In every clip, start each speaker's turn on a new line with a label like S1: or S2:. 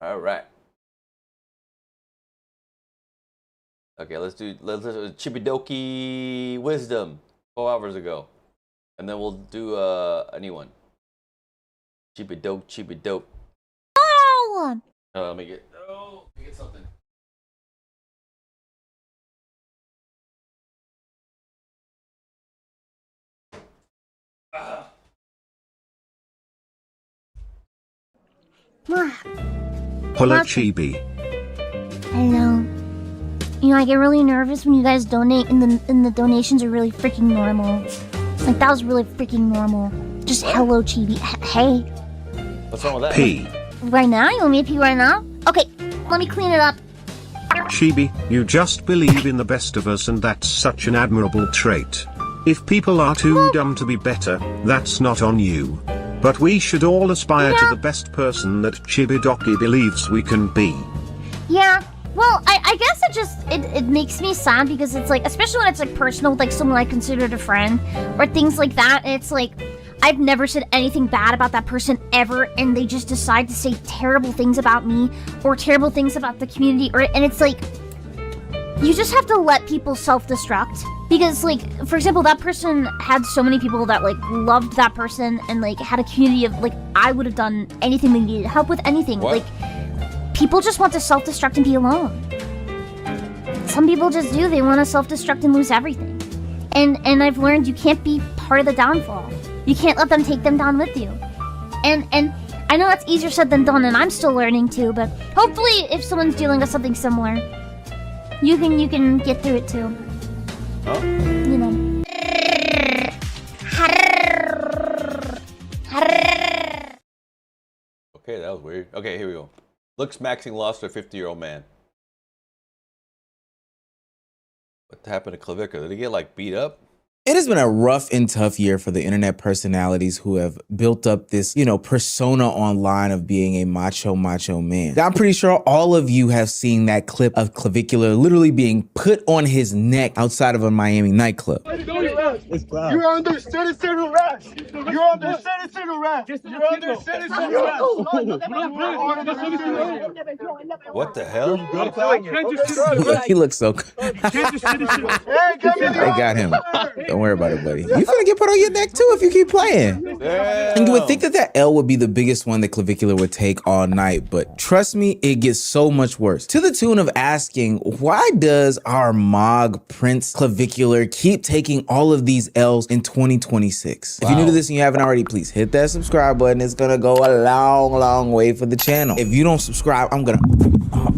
S1: All right. Okay, let's do Chibidoki Wisdom 4 hours ago, and then we'll do a new one. Chibidope.
S2: Oh!
S1: Let me get something.
S3: Hola, Chibi.
S2: Hello. You know, I get really nervous when you guys donate, and the donations are really freaking normal. Like, that was really freaking normal. Just what? Hello, Chibi. Hey.
S1: What's wrong with that?
S3: P.
S2: Right now? You want me to pee right now? Okay, let me clean it up.
S3: Chibi, you just believe in the best of us, and that's such an admirable trait. If people are too dumb to be better, that's not on you. But we should all aspire to the best person that Chibidoki believes we can be.
S2: Yeah. Well, I guess it makes me sad because it's like, especially when it's like personal with like someone I considered a friend or things like that, and it's like, I've never said anything bad about that person ever, and they just decide to say terrible things about me or terrible things about the community, and it's like, you just have to let people self-destruct. Because, like, for example, that person had so many people that, like, loved that person and, like, had a community of, like, I would have done anything they needed help with, anything.
S1: What?
S2: Like, people just want to self-destruct and be alone. Some people just do. They want to self-destruct and lose everything. And I've learned you can't be part of the downfall. You can't let them take them down with you. And I know that's easier said than done, and I'm still learning too, but hopefully if someone's dealing with something similar, you can get through it too.
S1: Oh.
S2: You know.
S1: Okay, that was weird. Okay, here we go. Looks maxing lost to a 50-year-old man. What happened to Clavica? Did he get, like, beat up?
S4: It has been a rough and tough year for the internet personalities who have built up this, persona online of being a macho man. I'm pretty sure all of you have seen that clip of Clavicular literally being put on his neck outside of a Miami nightclub.
S5: You're under citizen arrest. You're under citizen arrest. You're under citizen arrest.
S1: What the hell?
S4: He looks so good. They got him. Don't worry about it, buddy. You finna get put on your neck too if you keep playing.
S1: Damn.
S4: And you would think that L would be the biggest one that Clavicular would take all night, but trust me, it gets so much worse. To the tune of asking, why does our Mog Prince Clavicular keep taking all of these L's in 2026? Wow. If you're new to this and you haven't already, please hit that subscribe button. It's gonna go a long way for the channel. If you don't subscribe, I'm gonna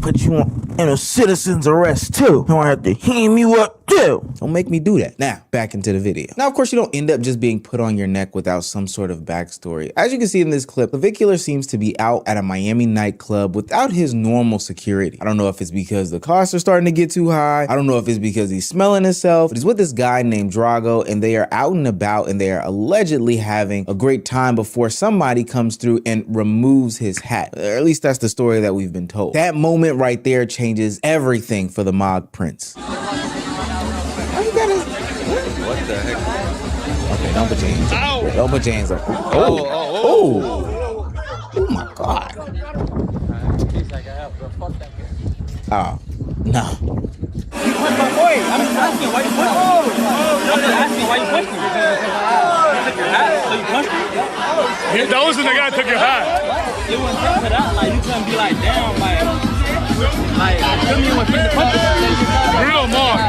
S4: put you in a citizen's arrest too. I'm gonna have to hem you up too. Don't make me do that. Now, back into the video. Now, of course, you don't end up just being put on your neck without some sort of backstory. As you can see in this clip, Clavicular seems to be out at a Miami nightclub without his normal security. I don't know if it's because the costs are starting to get too high. I don't know if it's because he's smelling himself, but he's with this guy named Drago, and they are out and about, and they are allegedly having a great time before somebody comes through and removes his hat. Or at least that's the story that we've been told. That moment right there changes everything for the Mog Prince.
S1: What the heck?
S4: Okay, don't put your hands up. Don't put your hands up. Oh my God. Oh, no.
S6: You punched my boy. I'm just asking why you punched me. I'm just asking why you punched me. You took your hat, so you punched me.
S5: That wasn't the guy that took your hat.
S6: It wasn't just for that. Like, you couldn't be like, damn, like, feel me when people punch you.
S5: Real Mark.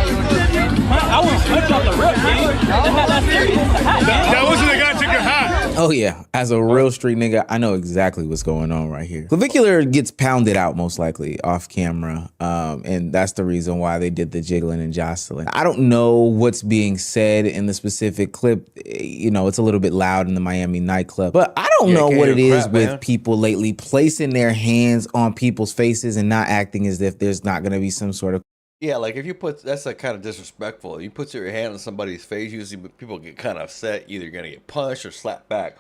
S6: I wouldn't punch off the rip, gang. It's not that serious. It's a hat, gang.
S5: That wasn't the guy that took your hat.
S4: Oh yeah, as a real street nigga, I know exactly what's going on right here. Clavicular gets pounded out most likely off camera, and that's the reason why they did the jiggling and jostling. I don't know what's being said in the specific clip. It's a little bit loud in the Miami nightclub, but I don't know what it is with people lately placing their hands on people's faces and not acting as if there's not gonna be some sort of
S1: Like if you put, that's like kind of disrespectful. You put your hand on somebody's face, usually people get kind of upset. Either you're gonna get punched or slapped back.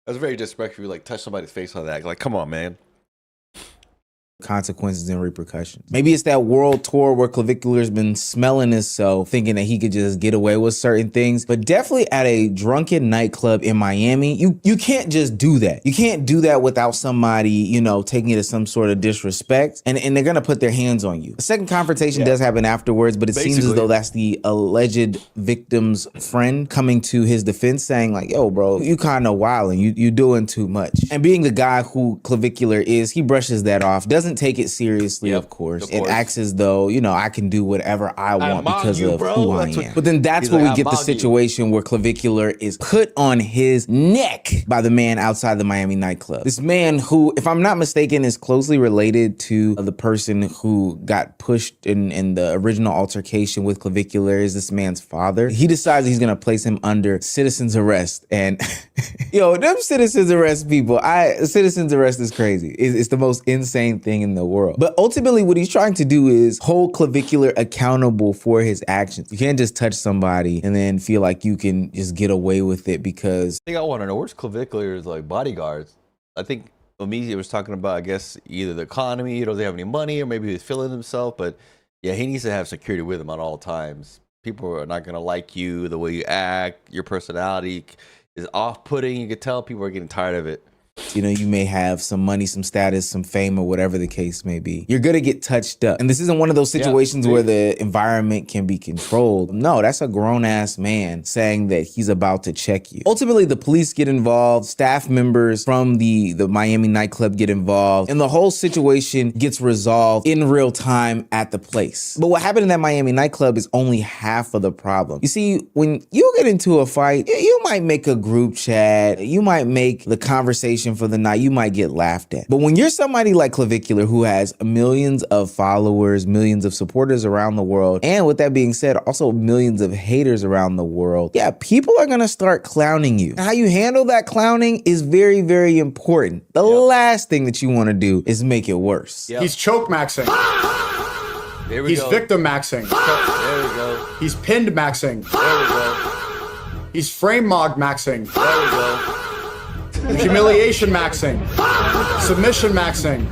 S1: That's very disrespectful. You like touch somebody's face like that. Like, come on, man.
S4: consequences and repercussions. Maybe it's that world tour where Clavicular's been smelling himself, thinking that he could just get away with certain things. But definitely at a drunken nightclub in Miami, you can't just do that. You can't do that without somebody, you know, taking it as some sort of disrespect, and they're gonna put their hands on you. A second confrontation does happen afterwards, but it seems as though that's the alleged victim's friend coming to his defense saying like, yo, bro, you kind of wilding, you doing too much. And being the guy who Clavicular is, he brushes that off, doesn't take it seriously, of course. It acts as though, you know, I can do whatever I want because of who I am. But then that's where we get the situation where Clavicular is put on his neck by the man outside the Miami nightclub. This man who, if I'm not mistaken, is closely related to the person who got pushed in the original altercation with Clavicular, is this man's father. He decides he's gonna place him under citizen's arrest. And yo, them citizen's arrest people, citizen's arrest is crazy. It's the most insane thing in the world. But ultimately what he's trying to do is hold Clavicular accountable for his actions. You can't just touch somebody and then feel like you can just get away with it because...
S1: I think I want to know, where's Clavicular's like bodyguards? I think Omizia was talking about, I guess, either the economy, he doesn't have any money, or maybe he's feeling himself, but yeah, he needs to have security with him at all times. People are not going to like you, the way you act, your personality is off-putting. You can tell people are getting tired of it.
S4: You know, you may have some money, some status, some fame, or whatever the case may be. You're gonna get touched up. And this isn't one of those situations where the environment can be controlled. No, that's a grown-ass man saying that he's about to check you. Ultimately, the police get involved, staff members from the Miami nightclub get involved, and the whole situation gets resolved in real time at the place. But what happened in that Miami nightclub is only half of the problem. You see, when you get into a fight, you might make a group chat, you might make the conversation for the night, you might get laughed at. But when you're somebody like Clavicular who has millions of followers, millions of supporters around the world, and with that being said, also millions of haters around the world, yeah, people are gonna start clowning you. How you handle that clowning is very, very important. The last thing that you wanna do is make it worse.
S7: He's choke maxing.
S1: There we
S7: He's
S1: go.
S7: victim maxing.
S1: There we go.
S7: He's pinned maxing.
S1: There we go.
S7: He's frame mog maxing.
S1: There we go.
S7: Humiliation maxing. Submission maxing.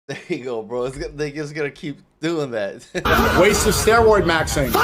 S1: There you go, bro. They're just gonna keep doing that.
S7: Waste of steroid maxing.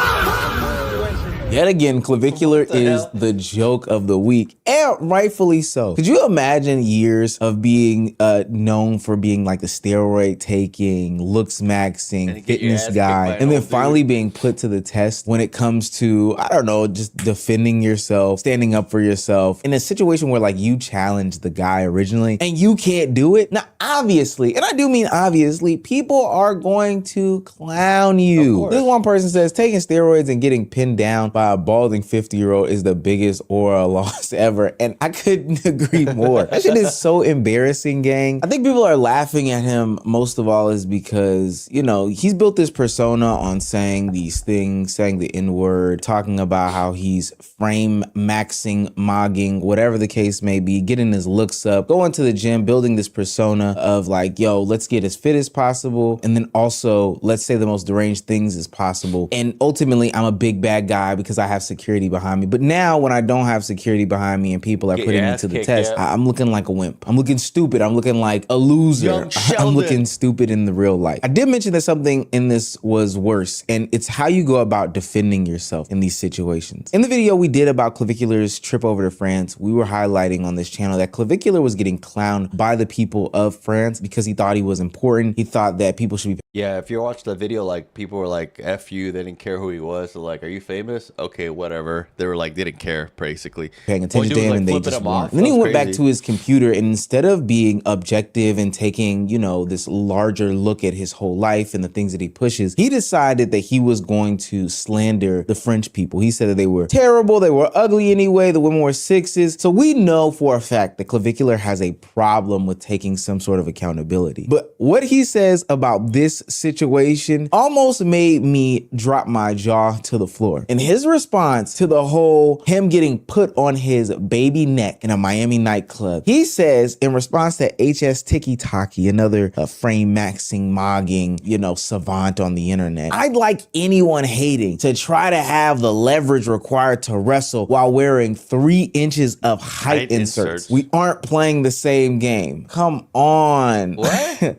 S4: Yet again, Clavicular is the joke of the week, and rightfully so. Could you imagine years of being known for being like the steroid taking, looks maxing, fitness guy, and then finally being put to the test when it comes to, I don't know, just defending yourself, standing up for yourself in a situation where like you challenged the guy originally and you can't do it? Now, obviously, and I do mean obviously, people are going to clown you. This one person says taking steroids and getting pinned down by a balding 50-year-old is the biggest oral loss ever, and I couldn't agree more. That shit is so embarrassing, gang. I think people are laughing at him most of all is because, you know, he's built this persona on saying these things, saying the N-word, talking about how he's frame maxing, mogging, whatever the case may be, getting his looks up, going to the gym, building this persona of like, yo, let's get as fit as possible, and then also let's say the most deranged things as possible. And ultimately, I'm a big bad guy because I have security behind me. But now when I don't have security behind me and people are putting me to the test, I'm looking like a wimp. I'm looking stupid. I'm looking like a loser. I'm looking stupid in the real life. I did mention that something in this was worse, and it's how you go about defending yourself in these situations. In the video we did about Clavicular's trip over to France, we were highlighting on this channel that Clavicular was getting clowned by the people of France because he thought he was important. He thought that people should be...
S1: Yeah, if you watched the video, like people were like, F you, they didn't care who he was. So like, are you famous? Okay, whatever. They were like, they didn't care, basically.
S4: Paying attention to him, and they just weren't. Then he went back to his computer, and instead of being objective and taking, you know, this larger look at his whole life and the things that he pushes, he decided that he was going to slander the French people. He said that they were terrible, they were ugly anyway, the women were sixes. So we know for a fact that Clavicular has a problem with taking some sort of accountability. But what he says about this situation almost made me drop my jaw to the floor. And his response to the whole him getting put on his baby neck in a Miami nightclub, he says in response to HS Tiki Taki, another frame maxing, mogging, you know, savant on the internet, I'd like anyone hating to try to have the leverage required to wrestle while wearing 3 inches of height inserts. We aren't playing the same game. Come on.
S1: What?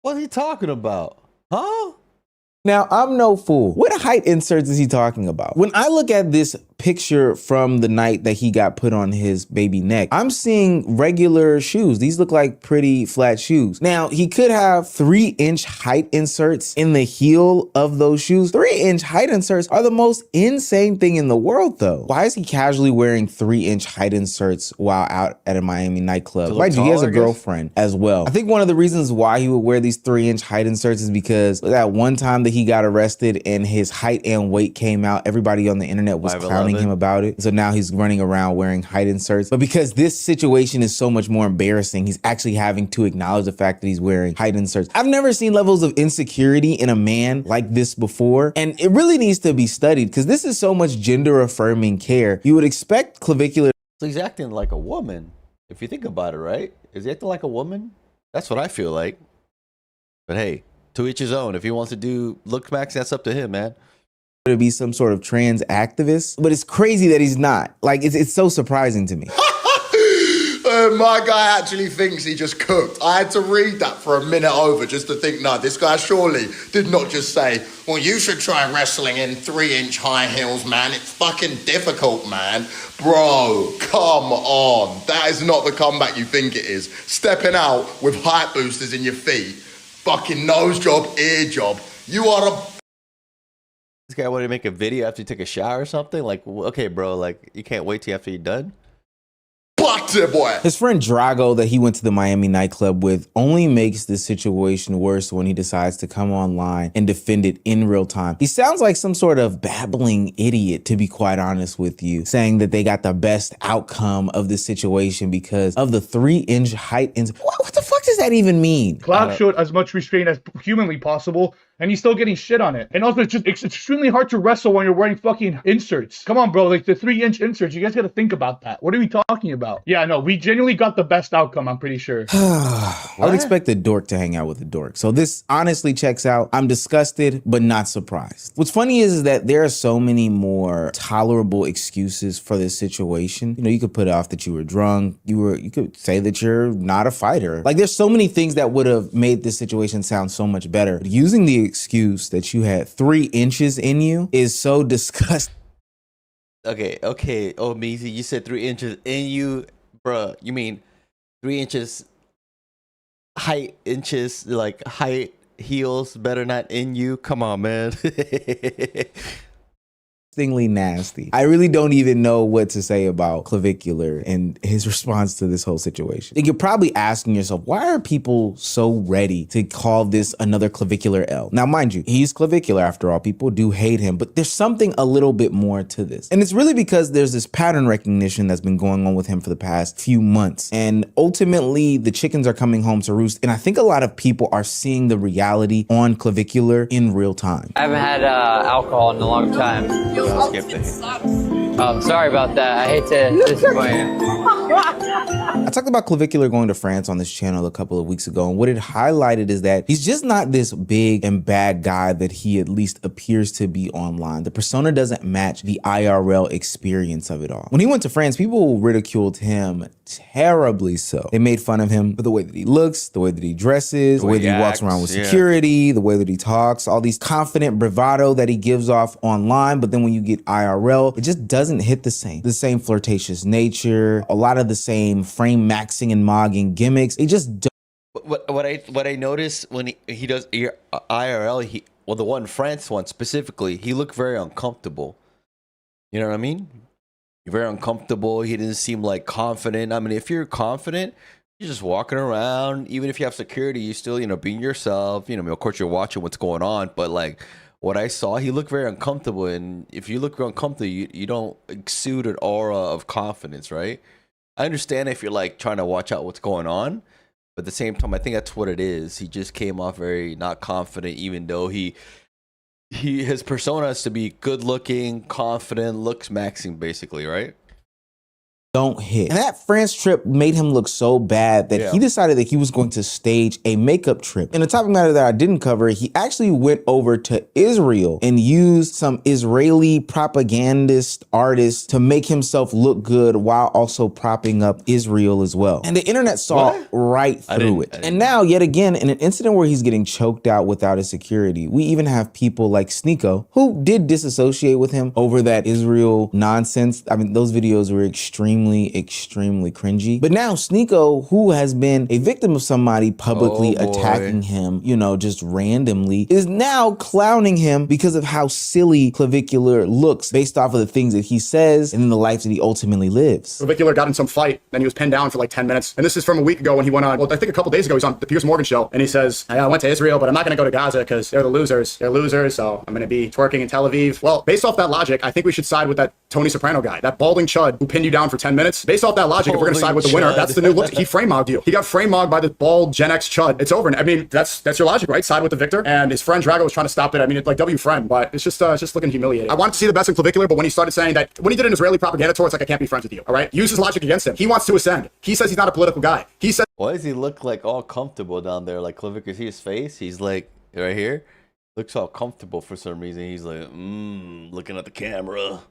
S1: What's he talking about? Huh?
S4: Now, I'm no fool. What height inserts is he talking about? When I look at this picture from the night that he got put on his baby neck, I'm seeing regular shoes. These look like pretty flat shoes. Now, he could have 3-inch height inserts in the heel of those shoes. 3-inch height inserts are the most insane thing in the world, though. Why is he casually wearing 3-inch height inserts while out at a Miami nightclub? Mind you, he has a girlfriend as well. I think one of the reasons why he would wear these 3-inch height inserts is because that one time that he got arrested and his height and weight came out, everybody on the internet was clowning him about it. So now he's running around wearing height inserts. But because this situation is so much more embarrassing, he's actually having to acknowledge the fact that he's wearing height inserts. I've never seen levels of insecurity in a man like this before. And it really needs to be studied because this is so much gender affirming care. You would expect clavicular.
S1: So he's acting like a woman. If you think about it, right? Is he acting like a woman? That's what I feel like. But hey, to each his own. If he wants to do look max, that's up to him, man.
S4: To be some sort of trans activist, but it's crazy that he's not. Like, it's so surprising to me.
S7: My guy actually thinks he just cooked. I had to read that for a minute over just to think, no, this guy surely did not just say, well, you should try wrestling in 3-inch high heels, man. It's fucking difficult, man. Bro, come on. That is not the comeback you think it is. Stepping out with height boosters in your feet, fucking nose job, ear job. You are a...
S1: This guy wanted to make a video after you take a shower or something? Like, okay, bro, like, you can't wait till after you're done?
S7: Butter boy.
S4: His friend Drago that he went to the Miami nightclub with only makes this situation worse when he decides to come online and defend it in real time. He sounds like some sort of babbling idiot, to be quite honest with you, saying that they got the best outcome of this situation because of the 3-inch height. What the fuck does that even mean?
S5: Cloud showed as much restraint as humanly possible, and he's still getting shit on it. And also, it's extremely hard to wrestle when you're wearing fucking inserts. Come on, bro, like the 3-inch inserts, you guys gotta think about that. What are we talking about? Yeah, no, we genuinely got the best outcome, I'm pretty sure.
S4: I would expect a dork to hang out with a dork. So this honestly checks out. I'm disgusted, but not surprised. What's funny is that there are so many more tolerable excuses for this situation. You know, you could put off that you were drunk. You could say that you're not a fighter. Like, there's so many things that would have made this situation sound so much better. But using the excuse that you had 3 inches in you is so disgusting.
S1: Okay. Oh, Meezy, you said 3 inches in you, bruh. You mean 3 inches height, like height heels, better not in you? Come on, man.
S4: Nasty. I really don't even know what to say about Clavicular and his response to this whole situation. And you're probably asking yourself, why are people so ready to call this another Clavicular L? Now, mind you, he's Clavicular after all. People do hate him, but there's something a little bit more to this. And it's really because there's this pattern recognition that's been going on with him for the past few months. And ultimately, the chickens are coming home to roost. And I think a lot of people are seeing the reality on Clavicular in real time.
S8: I haven't had alcohol in a long time. Sorry about that. I hate to disappoint you.
S4: I talked about Clavicular going to France on this channel a couple of weeks ago, and what it highlighted is that he's just not this big and bad guy that he at least appears to be online. The persona doesn't match the IRL experience of it all. When he went to France, people ridiculed him terribly so. They made fun of him for the way that he looks, the way that he dresses, the way that he walks around with security, the way that he talks, all these confident bravado that he gives off online, but then when you get IRL, it just doesn't hit the same. The same flirtatious nature, a lot of the same frame maxing and mogging gimmicks. It just don't.
S1: What I noticed when he does IRL, the one France one specifically, he looked very uncomfortable. You know what I mean? Very uncomfortable. He didn't seem like confident. I mean, if you're confident, you're just walking around. Even if you have security, you still, being yourself. Of course, you're watching what's going on. But like what I saw, he looked very uncomfortable. And if you look uncomfortable, you don't exude an aura of confidence, right? I understand if you're like trying to watch out what's going on, but at the same time, I think that's what it is. He just came off very not confident, even though his persona is to be good looking, confident, looks maxing basically, right?
S4: don't hit. And that France trip made him look so bad that he decided that he was going to stage a makeup trip. And the topic matter that I didn't cover, he actually went over to Israel and used some Israeli propagandist artists to make himself look good while also propping up Israel as well. And the internet saw right through it. And now, yet again, in an incident where he's getting choked out without his security, we even have people like Sneeko, who did disassociate with him over that Israel nonsense. I mean, those videos were extremely cringy. But now Sneeko, who has been a victim of somebody publicly attacking him, you know, just randomly, is now clowning him because of how silly Clavicular looks based off of the things that he says and then the life that he ultimately lives.
S9: Clavicular got in some fight, then he was pinned down for like 10 minutes. And this is from a week ago when he went on, well, I think a couple days ago, he was on the Piers Morgan show, and he says, I went to Israel, but I'm not going to go to Gaza because they're the losers. They're losers, so I'm going to be twerking in Tel Aviv. Well, based off that logic, I think we should side with that Tony Soprano guy, that balding chud who pinned you down for 10 minutes. Based off that logic, if we're going to side with the winner, that's the new look. He frame mogged you. He got frame mogged by the bald Gen X chud. It's over. I mean, that's your logic, right? Side with the victor. And his friend Drago was trying to stop it. I mean, it's like W friend, but it's just looking humiliating. I wanted to see the best in Clavicular, but when he started saying that, when he did an Israeli propaganda tour, it's like, I can't be friends with you. All right? Use his logic against him. He wants to ascend. He says he's not a political guy. He says,
S1: why does he look like all comfortable down there? Like Clavicular, see his face? He's like right here. Looks all comfortable for some reason. He's like, looking at the camera.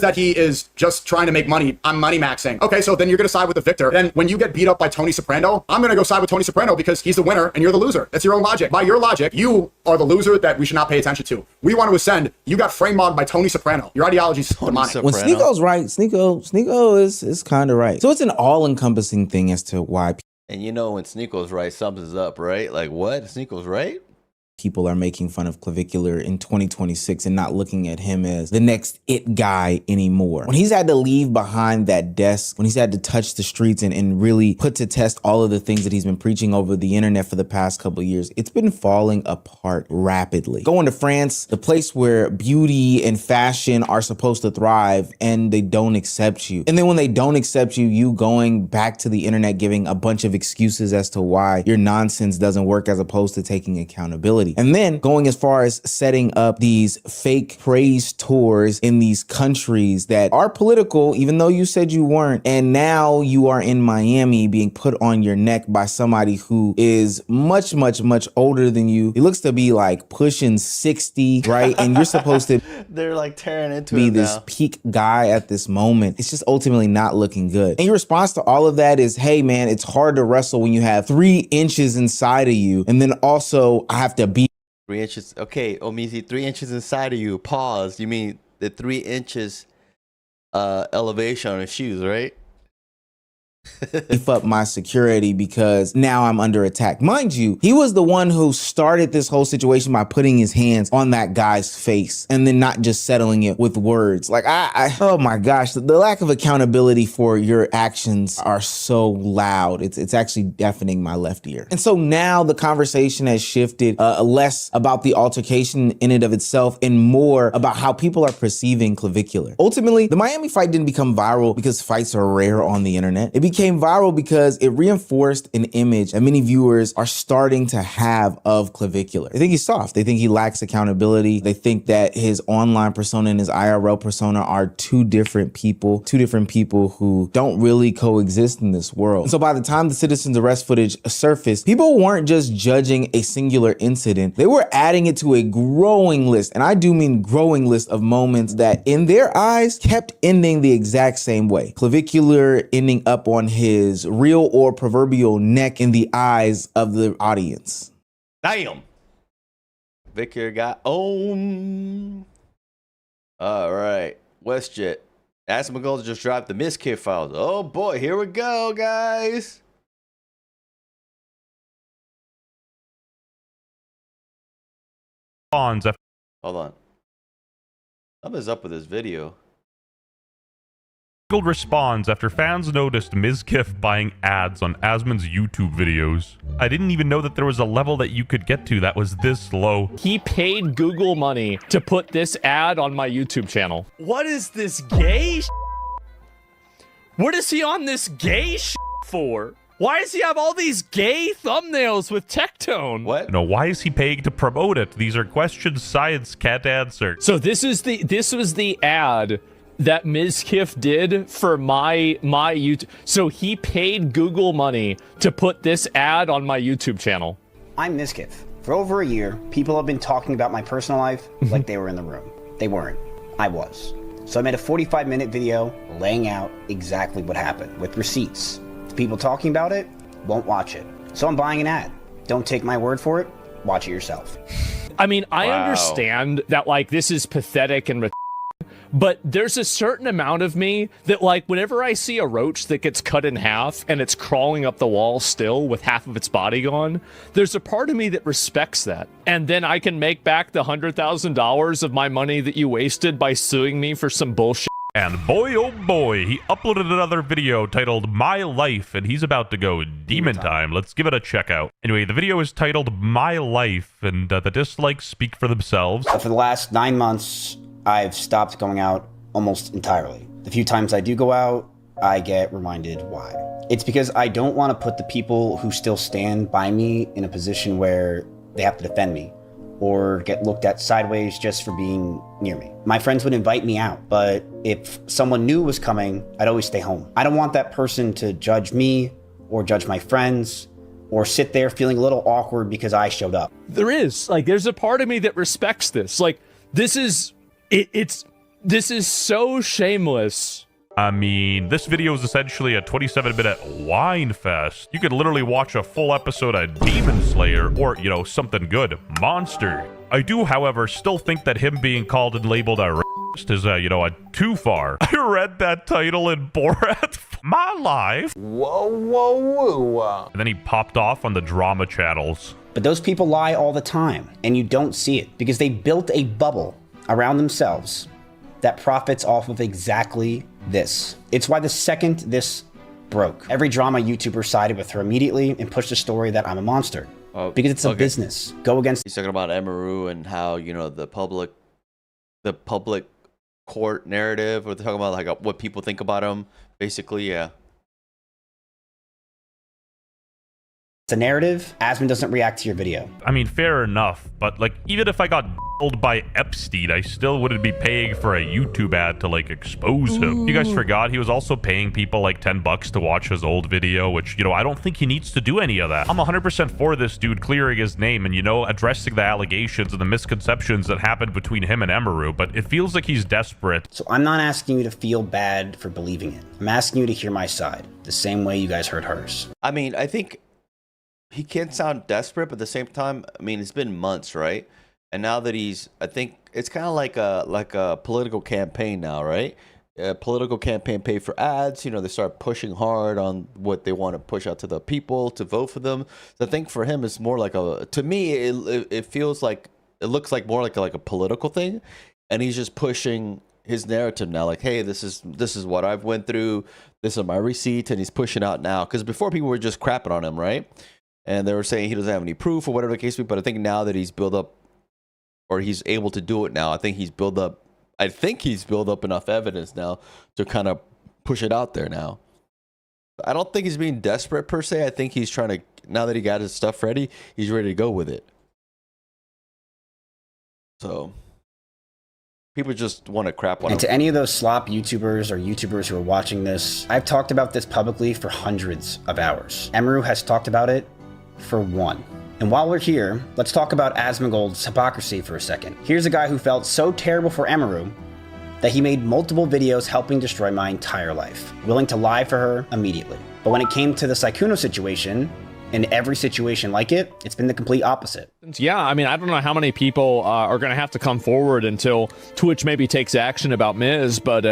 S9: that he is just trying to make money. I'm money maxing. Okay, so then you're going to side with the victor. Then when you get beat up by Tony Soprano, I'm going to go side with Tony Soprano because he's the winner and you're the loser. That's your own logic. By your logic, you are the loser that we should not pay attention to. We want to ascend. You got frame mogged by Tony Soprano. Your ideology's demonic.
S4: When Sneeko's right, Sneeko is kind of right. So it's an all-encompassing thing as to why.
S1: And you know when Sneeko's right, something's up, right? Like what? Sneeko's right?
S4: People are making fun of Clavicular in 2026 and not looking at him as the next it guy anymore. When he's had to leave behind that desk, when he's had to touch the streets and really put to test all of the things that he's been preaching over the internet for the past couple of years, it's been falling apart rapidly. Going to France, the place where beauty and fashion are supposed to thrive, and they don't accept you. And then when they don't accept you, you going back to the internet giving a bunch of excuses as to why your nonsense doesn't work as opposed to taking accountability. And then going as far as setting up these fake praise tours in these countries that are political, even though you said you weren't. And now you are in Miami being put on your neck by somebody who is much, much, much older than you. He looks to be like pushing 60, right? And you're supposed to
S1: they're like tearing into
S4: be this peak guy at this moment. It's just ultimately not looking good. And your response to all of that is, hey man, it's hard to wrestle when you have 3 inches inside of you. And then also I have to be
S1: 3 inches. Okay, Omizi, 3 inches inside of you. Pause. You mean the 3 inches elevation on his shoes, right?
S4: beef up my security because now I'm under attack. Mind you, he was the one who started this whole situation by putting his hands on that guy's face and then not just settling it with words. Like, oh my gosh, the lack of accountability for your actions are so loud. It's actually deafening my left ear. And so now the conversation has shifted less about the altercation in and of itself and more about how people are perceiving Clavicular. Ultimately, the Miami fight didn't become viral because fights are rare on the internet. It became viral because it reinforced an image that many viewers are starting to have of Clavicular. They think he's soft. They think he lacks accountability. They think that his online persona and his IRL persona are two different people who don't really coexist in this world. And so by the time the citizen's arrest footage surfaced, people weren't just judging a singular incident. They were adding it to a growing list, and I do mean growing list of moments that in their eyes kept ending the exact same way. Clavicular ending up on his real or proverbial neck in the eyes of the audience.
S1: Damn. Victor got All right. WestJet. Asmongold just dropped the miskit files. Oh boy, here we go, guys.
S10: Hold
S1: on. Something's up with this video.
S10: Responds after fans noticed Mizkif buying ads on Asmon's YouTube videos. I didn't even know that there was a level that you could get to that was this low.
S11: He paid Google money to put this ad on my YouTube channel.
S12: What is this gay What is he on this gay for? Why does he have all these gay thumbnails with Tectone?
S1: What?
S10: No, why is he paying to promote it? These are questions science can't answer.
S11: So this was the ad that Mizkif did for my YouTube. So he paid Google money to put this ad on my YouTube channel.
S13: I'm Mizkif. For over a year, people have been talking about my personal life like they were in the room. They weren't. I was. So I made a 45-minute video laying out exactly what happened with receipts. The people talking about it won't watch it. So I'm buying an ad. Don't take my word for it. Watch it yourself.
S11: I mean, I understand that, like, this is pathetic and but there's a certain amount of me that, like, whenever I see a roach that gets cut in half and it's crawling up the wall still with half of its body gone, there's a part of me that respects that. And then I can make back the $100,000 of my money that you wasted by suing me for some bullshit.
S10: And boy, oh boy, he uploaded another video titled My Life, and he's about to go demon time. Let's give it a check out. Anyway, the video is titled My Life, and the dislikes speak for themselves.
S13: For the last 9 months, I've stopped going out almost entirely. The few times I do go out, I get reminded why. It's because I don't want to put the people who still stand by me in a position where they have to defend me or get looked at sideways just for being near me. My friends would invite me out, but if someone new was coming, I'd always stay home. I don't want that person to judge me or judge my friends or sit there feeling a little awkward because I showed up.
S11: There's a part of me that respects this. Like, this is so shameless.
S10: I mean, this video is essentially a 27-minute whine fest. You could literally watch a full episode of Demon Slayer or, you know, something good, Monster. I do, however, still think that him being called and labeled a racist is, you know, a too far. I read that title in Borat, My Life.
S13: Whoa, whoa, whoa.
S10: And then he popped off on the drama channels.
S13: But those people lie all the time, and you don't see it because they built a bubble around themselves that profits off of exactly this. It's why the second this broke, every drama YouTuber sided with her immediately and pushed the story that I'm a monster. Because it's a business. Go against.
S1: He's talking about Emaru and how, you know, the public court narrative, or they're talking about like what people think about him. Basically, yeah.
S13: It's a narrative. Asmon doesn't react to your video.
S10: I mean, fair enough, but like, even if I got d***ed by Epstein, I still wouldn't be paying for a YouTube ad to like expose him. You guys forgot he was also paying people like $10 to watch his old video, which, you know, I don't think he needs to do any of that. I'm 100% for this dude clearing his name and, you know, addressing the allegations and the misconceptions that happened between him and Emaru, but it feels like he's desperate.
S13: So I'm not asking you to feel bad for believing it. I'm asking you to hear my side, the same way you guys heard hers.
S1: I mean, I think he can sound desperate, but at the same time, I mean, it's been months, right? And now that I think it's kind of like a political campaign now, right? A political campaign pay for ads. You know, they start pushing hard on what they want to push out to the people to vote for them. So I think for him, it's more like to me, it feels like, it looks like more like a political thing. And he's just pushing his narrative now, like, hey, this is what I've went through. This is my receipt. And he's pushing out now. Because before, people were just crapping on him, right? And they were saying he doesn't have any proof or whatever the case may be. But I think now that he's built up, or he's able to do it now, I think he's built up enough evidence now to kind of push it out there now. I don't think he's being desperate per se. I think he's trying to, now that he got his stuff ready, he's ready to go with it. So people just want to crap on him.
S13: And to any of those slop YouTubers or YouTubers who are watching this, I've talked about this publicly for hundreds of hours. Emaru has talked about it for one. And while we're here, let's talk about Asmongold's hypocrisy for a second. Here's a guy who felt so terrible for Emaru that he made multiple videos helping destroy my entire life, willing to lie for her immediately. But when it came to the Saikuno situation, in every situation like it, it's been the complete opposite.
S11: Yeah, I mean, I don't know how many people are going to have to come forward until Twitch maybe takes action about Miz, but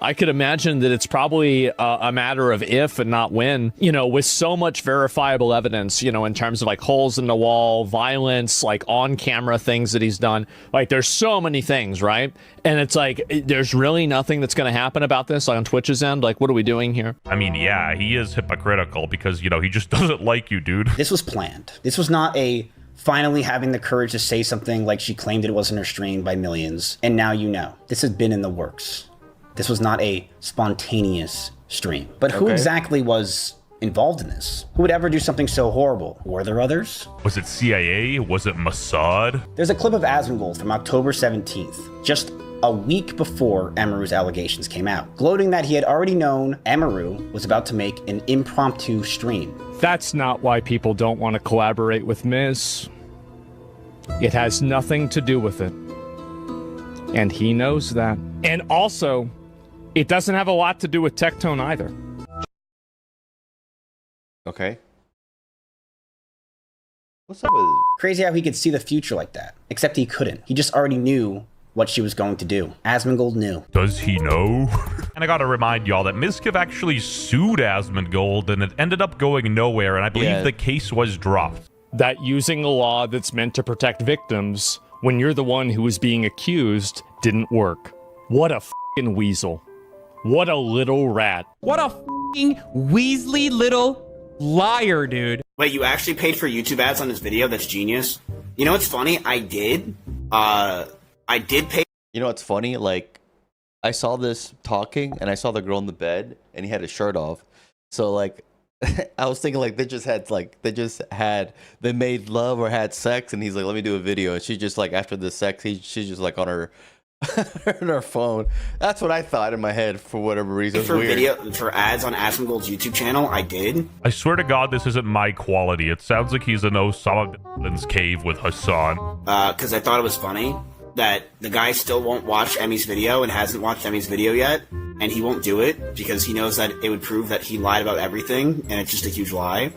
S11: I could imagine that it's probably a matter of if and not when, you know, with so much verifiable evidence, you know, in terms of like holes in the wall, violence, like on-camera things that he's done. Like, there's so many things, right? And it's like, there's really nothing that's going to happen about this on Twitch's end. Like, what are we doing here?
S10: I mean, yeah, he is hypocritical because, you know, he just doesn't like you, dude.
S13: This was planned. This was not a finally having the courage to say something like she claimed it wasn't her stream by millions, and now you know. This has been in the works. This was not a spontaneous stream. But who exactly was involved in this? Who would ever do something so horrible? Were there others?
S10: Was it CIA? Was it Mossad?
S13: There's a clip of Asmongold from October 17th, just a week before Amaru's allegations came out, gloating that he had already known Amaru was about to make an impromptu stream.
S11: That's not why people don't want to collaborate with Miz. It has nothing to do with it. And he knows that. And also, it doesn't have a lot to do with Tectone either.
S1: Okay. What's up with it?
S13: Crazy how he could see the future like that. Except he couldn't. He just already knew what she was going to do. Asmongold knew.
S10: Does he know? And I gotta remind y'all that Mizkif actually sued Asmongold and it ended up going nowhere, and I believe the case was dropped.
S11: That using a law that's meant to protect victims when you're the one who is being accused didn't work. What a f***ing weasel. What a little rat.
S14: What a f***ing Weasley little liar, dude.
S13: Wait, you actually paid for YouTube ads on this video? That's genius. You know what's funny? I did pay.
S1: You know what's funny? Like, I saw this talking, and I saw the girl in the bed, and he had his shirt off. So, like, I was thinking, like, they made love or had sex, and he's like, let me do a video. And she's just like, after the sex, she's just like on her on her phone. That's what I thought in my head for whatever reason.
S13: For ads on Asmongold's YouTube channel, I did.
S10: I swear to God, this isn't my quality. It sounds like he's in Osama bin Laden's cave with Hassan.
S13: Because I thought it was funny that the guy still won't watch Emmy's video and hasn't watched Emmy's video yet, and he won't do it because he knows that it would prove that he lied about everything, and it's just a huge lie.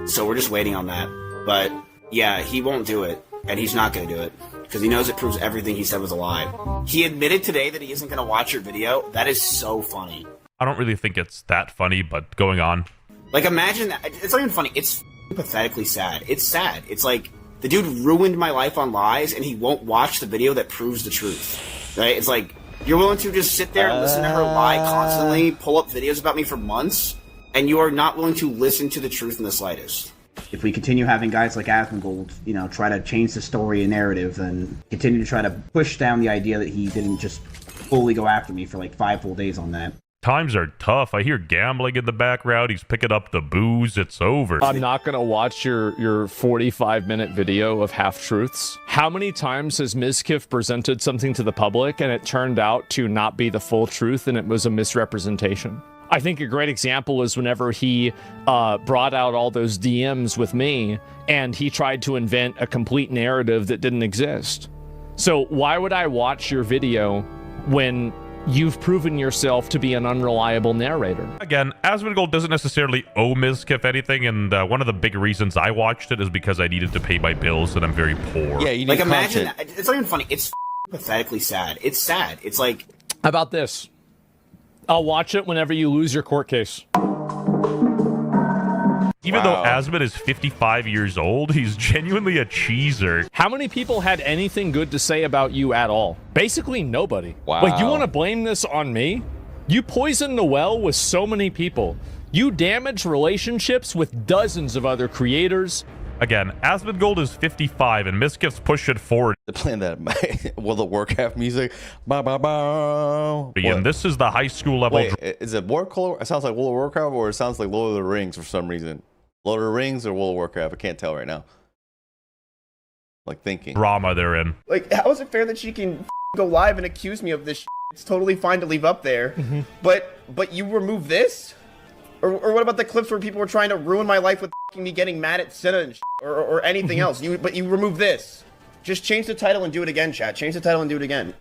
S13: So we're just waiting on that. But yeah, he won't do it, and he's not going to do it because he knows it proves everything he said was a lie. He admitted today that he isn't going to watch your video. That is so funny.
S10: I don't really think it's that funny, but going on.
S13: Like, imagine that. It's not even funny. It's pathetically sad. It's sad. It's like, the dude ruined my life on lies, and he won't watch the video that proves the truth. Right? It's like, you're willing to just sit there and listen to her lie constantly, pull up videos about me for months, and you are not willing to listen to the truth in the slightest. If we continue having guys like Asmongold, try to change the story and narrative, and continue to try to push down the idea that he didn't just fully go after me for like 5 full days on that.
S10: Times are tough. I hear gambling in the background. He's picking up the booze. It's over.
S11: I'm not going to watch your 45-minute video of half-truths. How many times has Mizkif presented something to the public and it turned out to not be the full truth and it was a misrepresentation? I think a great example is whenever he brought out all those DMs with me and he tried to invent a complete narrative that didn't exist. So why would I watch your video when you've proven yourself to be an unreliable narrator?
S10: Again, Asmongold doesn't necessarily owe Mizkif anything, and one of the big reasons I watched it is because I needed to pay my bills and I'm very poor.
S1: Yeah, you need
S13: like, imagine that. It's not even funny. It's pathetically sad. It's sad. It's like...
S11: How about this? I'll watch it whenever you lose your court case.
S10: Even though Asmon is 55 years old, he's genuinely a cheeser.
S11: How many people had anything good to say about you at all? Basically nobody.
S1: Wow.
S11: Like, you want to blame this on me? You poisoned the well with so many people. You damaged relationships with dozens of other creators.
S10: Again, Asmongold is 55 and Mizkif's push it forward.
S1: They're playing that World of Warcraft music. Ba, ba, ba.
S10: And this is the high school level.
S1: Wait, is it Warcraft? It sounds like World of Warcraft, or it sounds like Lord of the Rings for some reason. Lord of the Rings or World of Warcraft? I can't tell right now. Like, thinking.
S10: Drama they're in.
S15: Like, how is it fair that she can go live and accuse me of this shit? It's totally fine to leave up there. But you remove this? Or what about the clips where people were trying to ruin my life with me getting mad at Senna and or anything else? But you remove this. Just change the title and do it again, chat. Change the title and do it again.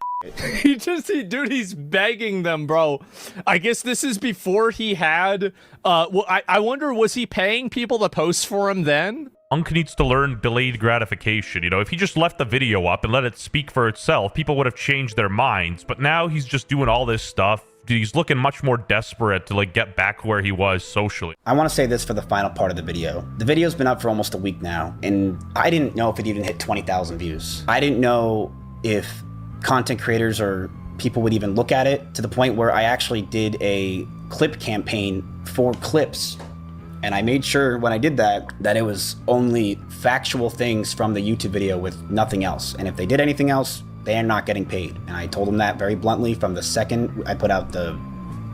S11: Dude, he's begging them, bro. I guess this is before he had, well, I wonder, was he paying people to post for him then?
S10: Unk needs to learn delayed gratification. If he just left the video up and let it speak for itself, people would have changed their minds. But now he's just doing all this stuff. He's looking much more desperate to, like, get back where he was socially.
S13: I want to say this for the final part of the video. The video's been up for almost a week now, and I didn't know if it even hit 20,000 views. I didn't know if content creators or people would even look at it, to the point where I actually did a clip campaign for clips. And I made sure when I did that it was only factual things from the YouTube video with nothing else. And if they did anything else, they are not getting paid. And I told them that very bluntly from the second I put out the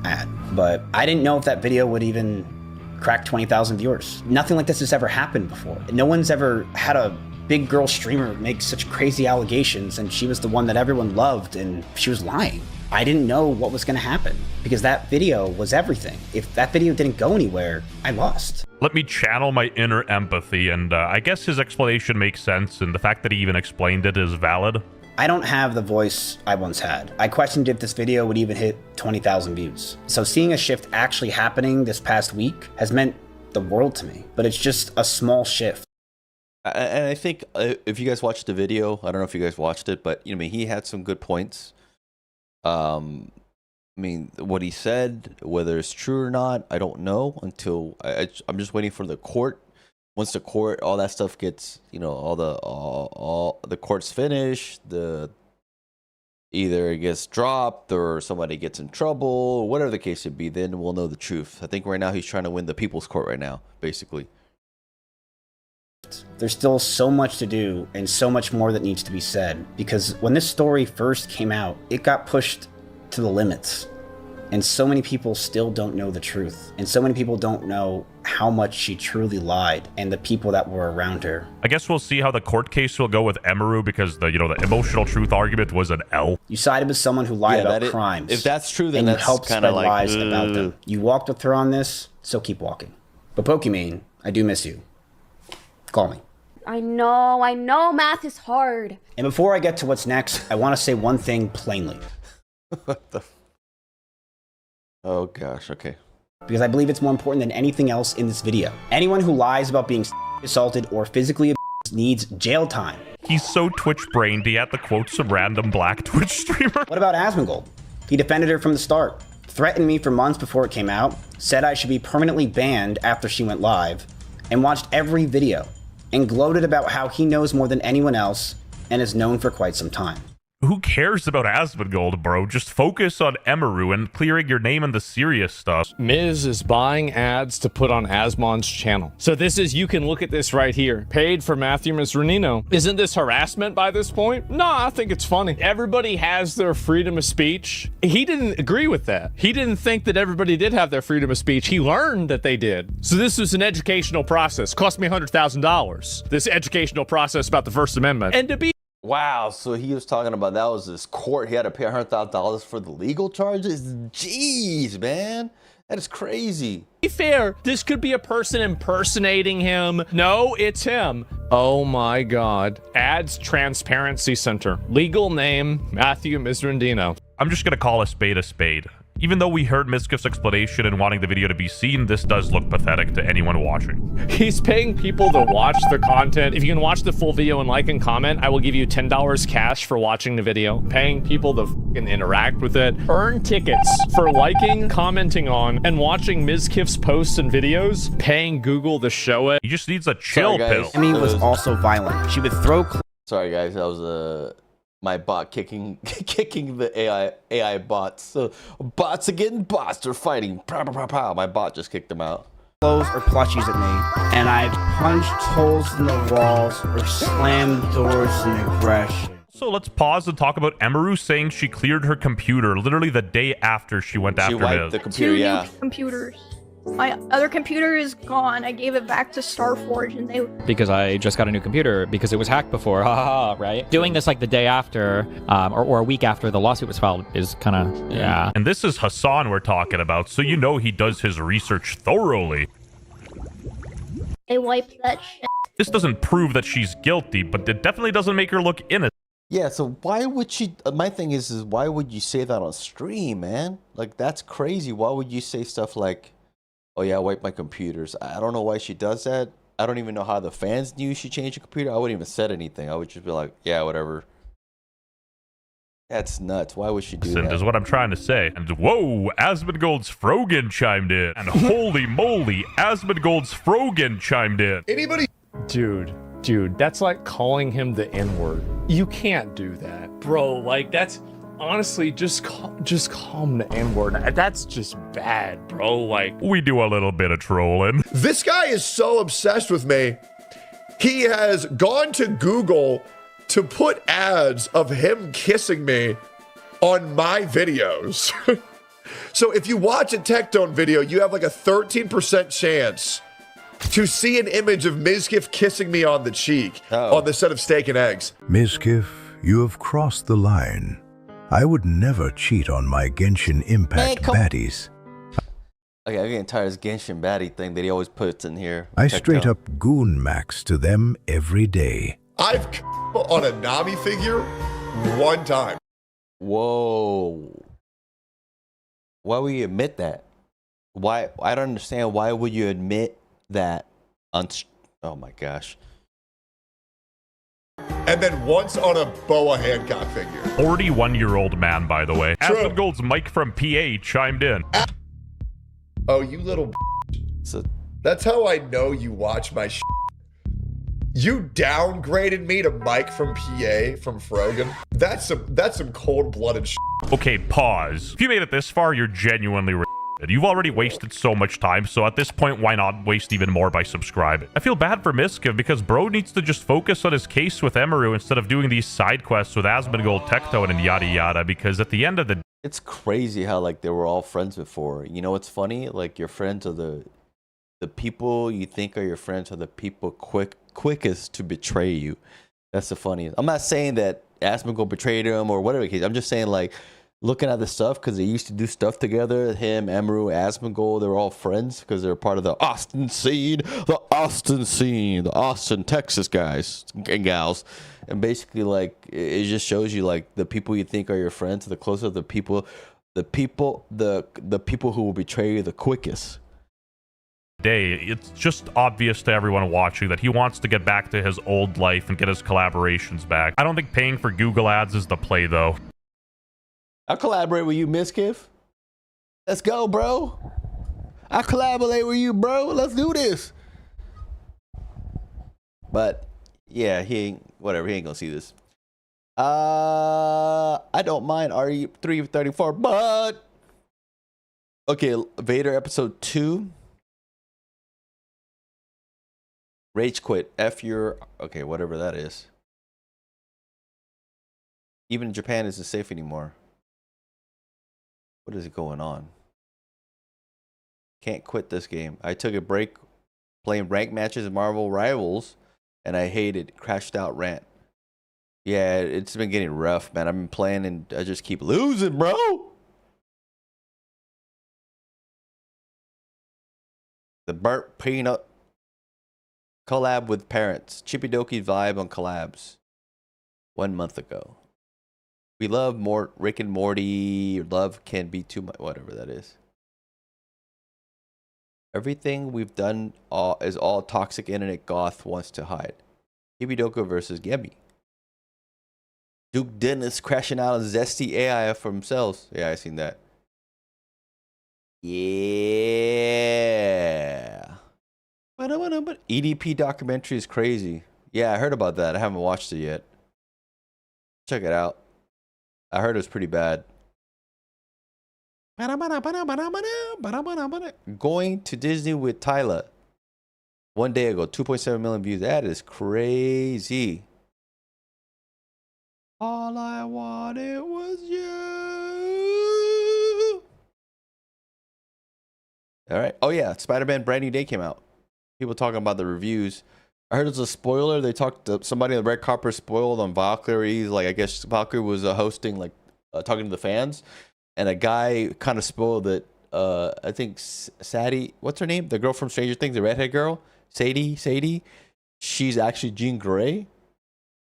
S13: ad. But I didn't know if that video would even crack 20,000 viewers. Nothing like this has ever happened before. No one's ever had a big girl streamer make such crazy allegations and she was the one that everyone loved and she was lying. I didn't know what was going to happen because that video was everything. If that video didn't go anywhere, I lost.
S10: Let me channel my inner empathy, and I guess his explanation makes sense, and the fact that he even explained it is valid.
S13: I don't have the voice I once had. I questioned if this video would even hit 20,000 views. So seeing a shift actually happening this past week has meant the world to me, but it's just a small shift.
S1: And I think if you guys watched the video, I don't know if you guys watched it, but you know, I mean, he had some good points. I mean, what he said, whether it's true or not, I don't know until I'm just waiting for the court. Once the court, all that stuff gets, you know, all the court's finished, either it gets dropped or somebody gets in trouble, whatever the case would be, then we'll know the truth. I think right now he's trying to win the people's court right now, basically.
S13: There's still so much to do and so much more that needs to be said, because when this story first came out, it got pushed to the limits. And so many people still don't know the truth. And so many people don't know how much she truly lied and the people that were around her.
S10: I guess we'll see how the court case will go with Emeru, because the emotional truth argument was an L.
S13: You sided with someone who lied about crimes.
S1: If that's true, then
S13: and you
S1: that's
S13: helped
S1: kind
S13: spread
S1: of like
S13: lies about them. You walked with her on this, so keep walking. But Pokimane, I do miss you. Call me.
S16: I know math is hard.
S13: And before I get to what's next, I want to say one thing plainly.
S1: What the? Oh gosh, okay.
S13: Because I believe it's more important than anything else in this video. Anyone who lies about being assaulted or physically abused needs jail time.
S10: He's so Twitch-brained, he had to quote some random black Twitch streamer.
S13: What about Asmongold? He defended her from the start, threatened me for months before it came out, said I should be permanently banned after she went live, and watched every video, and gloated about how he knows more than anyone else and is known for quite some time.
S10: Who cares about Asmongold, bro? Just focus on Emeru and clearing your name and the serious stuff.
S11: Miz is buying ads to put on Asmon's channel. So this is, you can look at this right here. Paid for Matthew Misranino. Isn't this harassment by this point? No, I think it's funny. Everybody has their freedom of speech. He didn't agree with that. He didn't think that everybody did have their freedom of speech. He learned that they did. So this was an educational process. Cost me $100,000. This educational process about the First Amendment. And to be
S1: Wow, so he was talking about that was his court. He had to pay $100,000 for the legal charges? Jeez, man. That is crazy.
S11: be fair, this could be a person impersonating him. No, it's him. Oh my God. Ads Transparency Center. Legal name, Matthew Misrandino.
S10: I'm just gonna call a spade a spade. Even though we heard Miskiff's explanation and wanting the video to be seen, this does look pathetic to anyone watching.
S11: He's paying people to watch the content. If you can watch the full video and like and comment, I will give you $10 cash for watching the video. Paying people to fucking interact with it. Earn tickets for liking, commenting on, and watching Miskiff's posts and videos. Paying Google to show it.
S10: He just needs a chill pill.
S13: Emmy was also violent. She would throw...
S1: Sorry guys, that was my bot kicking the AI bots. So bots again, bots, they're fighting. Pow, pow, pow, pow. My bot just kicked them out.
S13: Clothes or plushies at me, and I've punched holes in the walls or slammed doors in aggression.
S10: So let's pause and talk about Emeru saying she cleared her computer literally the day after she went after Miz.
S1: The computer,
S16: Two new computers. My other computer is gone. I gave it back to Starforge and they...
S17: Because I just got a new computer because it was hacked before, haha, right? Doing this like the day after, or a week after the lawsuit was filed is kind of, yeah.
S10: And this is Hassan we're talking about, so you know he does his research thoroughly.
S16: They wiped that shit.
S10: This doesn't prove that she's guilty, but it definitely doesn't make her look innocent.
S1: Yeah, so why would she... my thing is why would you say that on stream, man? Like, that's crazy. Why would you say stuff like... Oh yeah, I wiped my computers. I don't know why she does that. I don't even know how the fans knew she changed the computer. I wouldn't even said anything. I would just be like, yeah, whatever. That's nuts. Why would she do that?
S10: Is what I'm trying to say. And whoa, Asmongold's Frogan chimed in. And holy moly, Asmongold's Frogan chimed in.
S11: Anybody? Dude, that's like calling him the N-word. You can't do that. Bro, like that's... Honestly, just call him the N-word. That's just bad, bro. Like,
S10: we do a little bit of trolling.
S18: This guy is so obsessed with me. He has gone to Google to put ads of him kissing me on my videos. So if you watch a Tectone video, you have like a 13% chance to see an image of Mizkif kissing me on the cheek on the set of Steak and Eggs.
S19: Mizkif, you have crossed the line. I would never cheat on my Genshin Impact baddies.
S1: Okay, I'm getting tired of this Genshin baddie thing that he always puts in here.
S19: I straight up goon max to them every day.
S18: I've on a Nami figure one time.
S1: Whoa. Why would you admit that? Why? I don't understand. Why would you admit that on... Oh my gosh.
S18: And then once on a Boa Hancock figure.
S10: 41-year-old man, by the way. Asmongold's Mike from PA chimed in.
S18: Oh, you little That's how I know you watch my You downgraded me to Mike from PA from Frogan. That's some cold-blooded
S10: Okay, pause. If you made it this far, you're genuinely You've already wasted so much time, so at this point, why not waste even more by subscribing? I feel bad for Miskiv because bro needs to just focus on his case with Emeru instead of doing these side quests with Asmongold, Tecton, and yada yada, because at the end of the day...
S1: It's crazy how, like, they were all friends before. You know what's funny? Like, your friends are the people you think are your friends are the people quickest to betray you. That's the funniest. I'm not saying that Asmongold betrayed him or whatever the case. I'm just saying, like, looking at the stuff, because they used to do stuff together. Him, Emeru, Asmongold, they were all friends because they're part of the Austin scene, the Austin, Texas guys and gals. And basically, like, it just shows you, like, the people you think are your friends, the closer the people who will betray you the quickest.
S10: It's just obvious to everyone watching that he wants to get back to his old life and get his collaborations back. I don't think paying for Google ads is the play, though.
S1: I'll collaborate with you, Miskiv. Let's go, bro. I'll collaborate with you, bro. Let's do this. But yeah, he ain't gonna see this. I don't mind RE334, but okay, Vader episode 2. Rage quit. F your okay, whatever that is. Even in Japan isn't safe anymore. What is going on? Can't quit this game. I took a break playing ranked matches in Marvel Rivals, and I hated crashed out rant. Yeah, it's been getting rough, man. I've been playing and I just keep losing, bro. The burnt peanut collab with parents. Chippy Doki vibe on collabs 1 month ago. We love Rick and Morty. Love can be too much. Whatever that is. Everything we've done is all toxic internet goth wants to hide. Hibidoka versus Gemi. Duke Dennis crashing out on Zesty AI for themselves. Yeah, I seen that. Yeah. EDP documentary is crazy. Yeah, I heard about that. I haven't watched it yet. Check it out. I heard it was pretty bad. Going to Disney with Tyler. 1 day ago, 2.7 million views. That is crazy. All I wanted was you. All right. Oh, yeah. Spider-Man Brand New Day came out. People talking about the reviews. I heard it's a spoiler. They talked to somebody on the red carpet spoiled on Valkyrie. Like, I guess Valkyrie was hosting, like, talking to the fans. And a guy kind of spoiled it. I think Sadie, what's her name? The girl from Stranger Things, the redhead girl. Sadie. She's actually Jean Grey,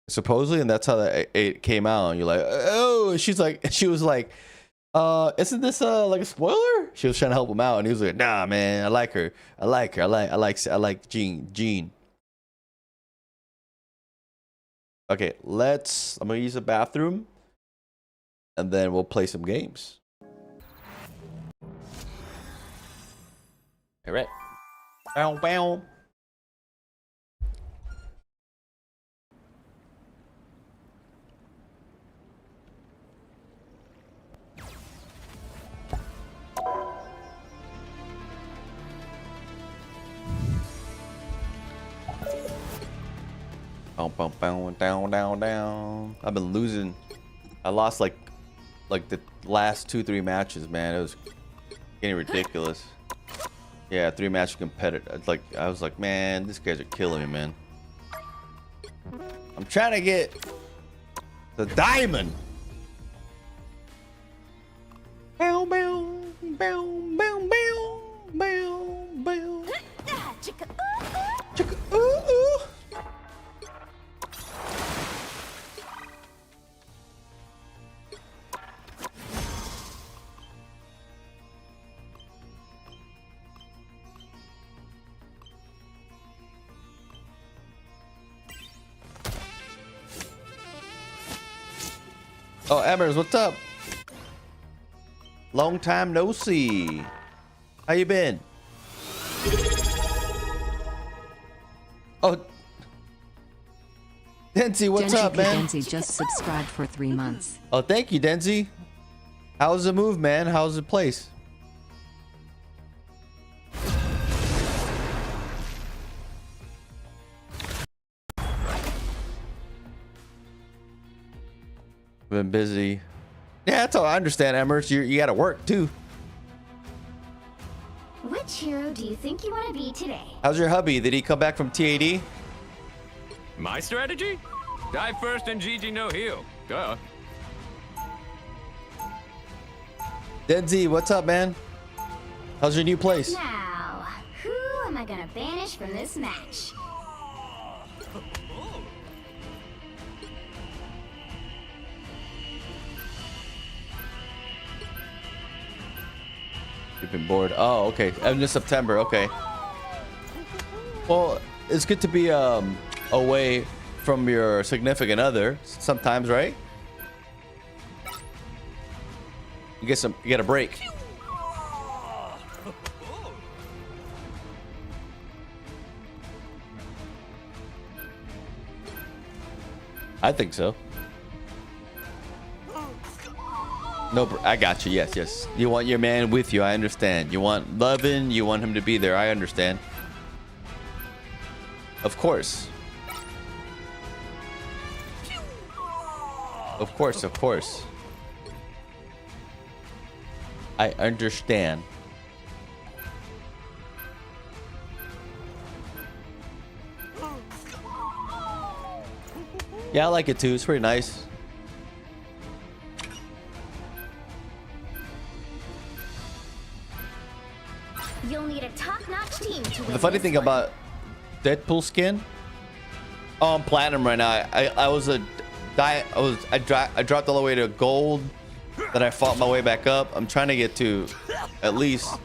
S1: supposedly. And that's how it came out. And you're like, oh, she was like, isn't this like a spoiler? She was trying to help him out. And he was like, nah, man, I like her. I like Jean. Okay, I'm gonna use the bathroom and then we'll play some games. All right. Bow, bow. Down. I've been losing. I lost like the last 2-3 matches, man. It was getting ridiculous. Yeah, 3-match competitor. Like I was like, man, these guys are killing me, man. I'm trying to get the diamond. Bow, bow, bow, bow, bow, bow, bow. Chicka, ooh, ooh. Oh, Emmers, what's up? Long time no see. How you been? Oh, Denzi, what's up, man?
S20: Denzi just subscribed for 3 months.
S1: Oh, thank you, Denzi. How's the move, man? How's the place? Been busy. Yeah, that's all. I understand, Emmers. You got to work too.
S21: Which hero do you think you want to be today?
S1: How's your hubby? Did he come back from TAD?
S22: My strategy? Die first and GG no heal. Duh.
S1: Denzi, what's up, man? How's your new place?
S21: Now, who am I gonna banish from this match?
S1: You've been bored. Oh, okay. End of September. Okay. Well, it's good to be away from your significant other sometimes, right? You get a break. I think so. No, I got you. Yes, yes. You want your man with you. I understand. You want loving. You want him to be there. I understand. Of course. Of course, of course. I understand. Yeah, I like it too. It's pretty nice.
S21: You'll need a top-notch team to win.
S1: The funny thing about Deadpool skin, oh, I'm platinum right now. I dropped all the way to gold, then I fought my way back up. I'm trying to get to at least.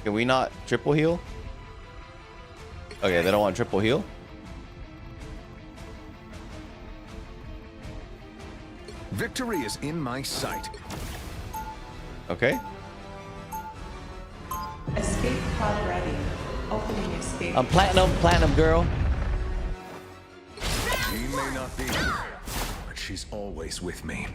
S1: Can we not triple heal? Okay, they don't want triple heal.
S23: Victory is in my sight.
S1: Okay.
S24: Escape pod ready. Opening escape.
S1: I'm platinum girl.
S23: She may not be, but she's always with me.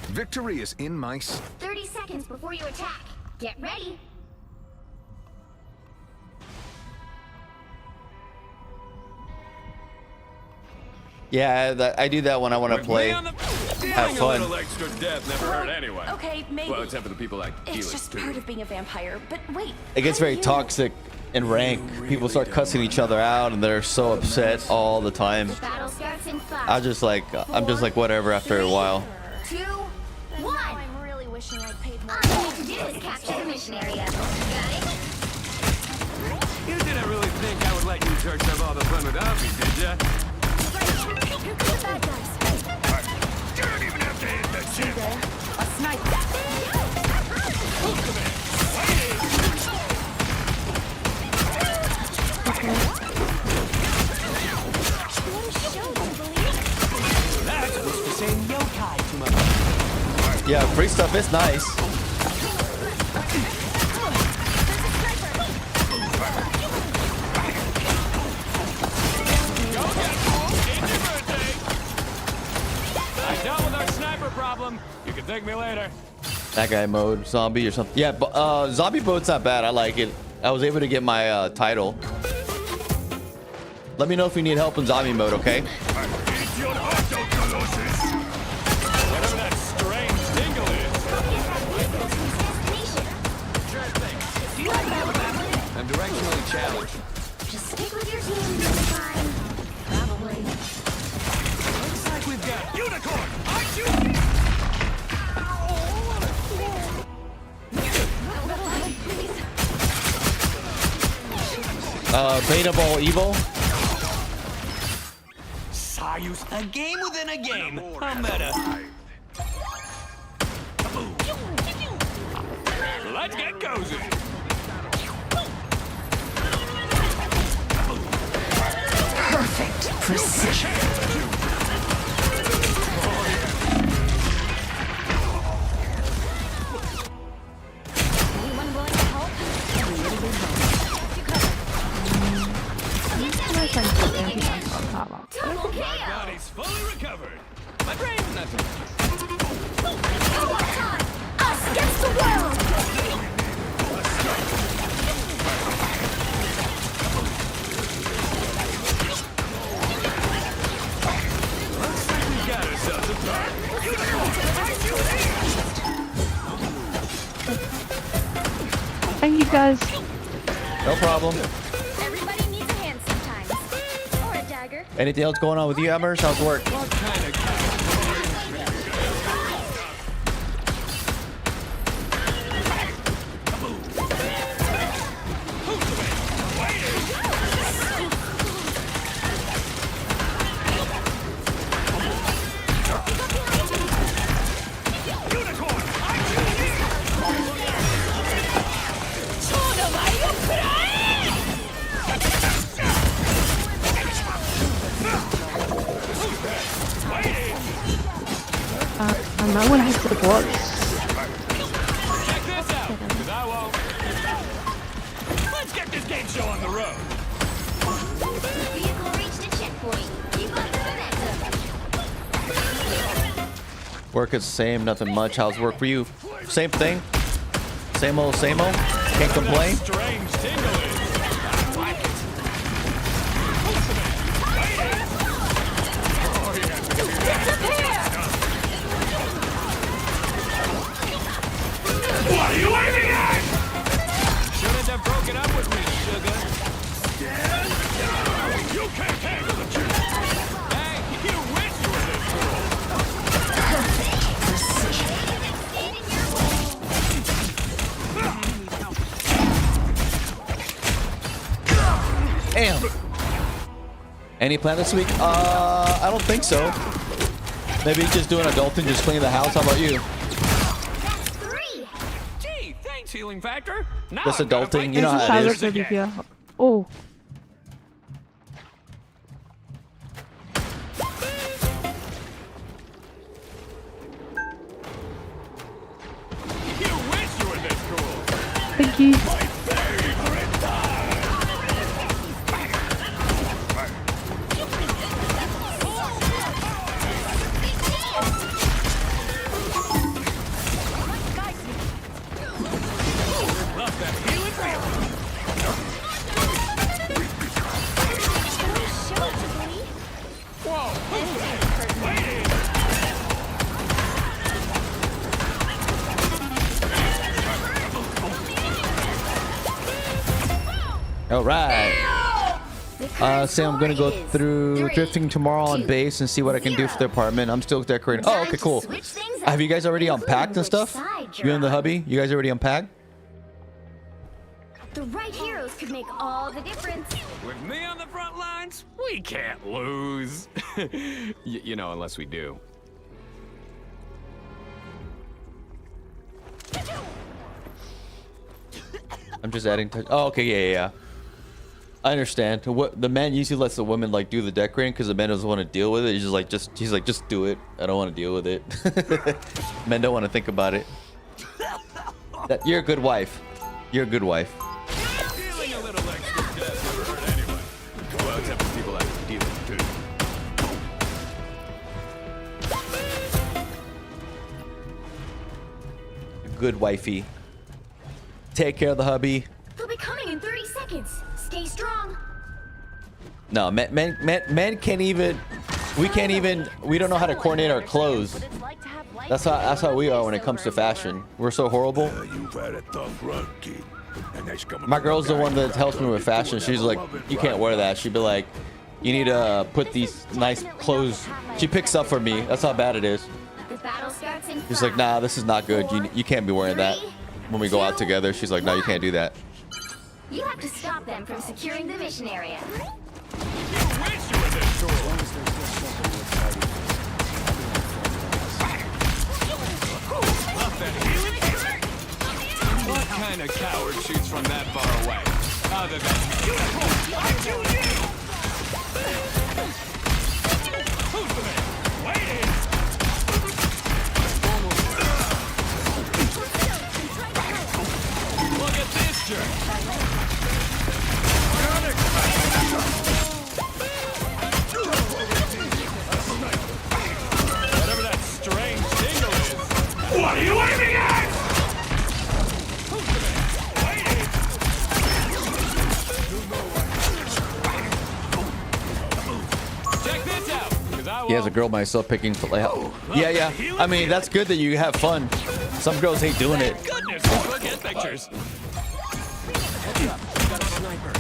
S23: Victory is in my
S21: 30 seconds before you attack. Get ready.
S1: Yeah, I do that when I want to play. Have fun.
S22: A little extra death never hurt anyone.
S21: Okay, maybe.
S22: Well, except for the people like
S21: It's
S22: Helix
S21: just
S22: too.
S21: part of being a vampire. But wait.
S1: It gets very toxic in rank. People start cussing each other out, and they're so upset all the time.
S21: Battle starts in 5.
S1: I'm just like whatever after a while.
S21: 2, 1. I'm really wishing I'd paid more. All you need to do is capture the mission area. Got it?
S22: You didn't really think I would let you jerks have all the fun without me, did ya?
S21: Here come the bad guys.
S23: You don't even have to hit that shit.
S21: A sniper.
S23: That's supposed to say yokai to my.
S1: Yeah, free stuff is nice.
S22: I dealt with our sniper problem. You can thank me later.
S1: That guy mode, zombie or something. Yeah, but zombie mode's not bad. I like it. I was able to get my title. Let me know if you need help in zombie mode, okay?
S22: Whatever that strange tingle is.
S1: Beta Ball Evo.
S23: Sayus, a game within a game. A meta. Let's get cozy.
S21: Perfect precision.
S23: My body's fully recovered. My brain's not so
S21: Us against the world.
S23: We got ourselves a
S2: Thank you guys.
S1: No problem.
S21: Everybody needs a hand sometimes. Or a dagger.
S1: Anything else going on with you, Emmers? How's work?
S23: What kind of
S2: No one has to watch.
S23: Check this out, 'cause I won't. Let's get this game show on the road.
S21: Vehicle reached a checkpoint. Keep up the momentum.
S1: Work is the same, nothing much. How's work for you? Same thing. Same old, same old. Can't complain.
S23: Strange tingling. I like it. What are you waving at? Shouldn't have broken up with me, sugar. You can't handle the truth. Hey, you wish you were this cool.
S1: Damn. Any plan this week? I don't think so. Maybe just doing adulting, just cleaning the house. How about you?
S23: Gee, thanks, healing factor. Now
S1: Just
S23: I've gotta
S1: adulting,
S23: fight
S1: you know
S23: this
S1: how it
S23: virus
S1: is.
S23: again.
S2: Oh.
S23: You wish you were this cool.
S2: Thank you.
S23: Love that healing Whoa, who's that? Waiting.
S1: All right. Sam, I'm gonna go through drifting tomorrow on base and see what I can do for the apartment. I'm still decorating. Oh, okay, cool. Have you guys already unpacked and stuff? You and the hubby? You guys already unpacked?
S21: The right heroes could make all the difference.
S22: With me on the front lines, we can't lose. You know, unless we do.
S1: I'm just adding touch. Oh, okay, yeah. I understand. What the man usually lets the woman like do the decorating because the man doesn't want to deal with it. He's like, just do it. I don't want to deal with it. Men don't want to think about it. You're a good wife. You're a good wife.
S22: Feeling a little extra death never hurt anyone. Well, except for people that deal with it.
S1: Good wifey. Take care of the hubby.
S21: They'll be coming in 30 seconds. Stay strong.
S1: No, men can't even. We can't even. We don't know how to coordinate our clothes. That's how we are when it comes to fashion. We're so horrible.
S22: You've had a tough run, kid.
S1: My girl's the one that helps me with fashion. She's like, you can't wear that. She'd be like, you need to put these nice clothes. She picks up for me. That's how bad it is.
S21: The battle starts in
S1: She's like, nah, this is not good. You can't be wearing that when we go out together. She's like, no, you can't do that.
S21: You have to stop them from securing the mission area.
S22: What kind of coward shoots from that far away? Other than I choose you! Who's the man? Waiting! Look at this jerk! Whatever that strange jingle is. What are you aiming at?
S1: He has a girl myself picking to lay out. Yeah. I mean, that's good that you have fun. Some girls hate doing it.
S22: Goodness, look at pictures. Got a sniper.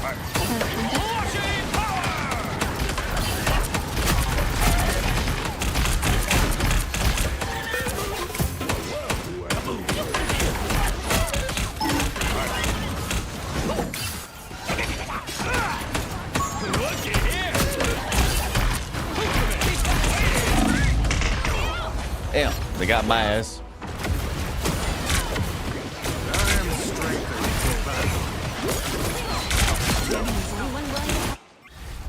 S1: Damn, they got my ass.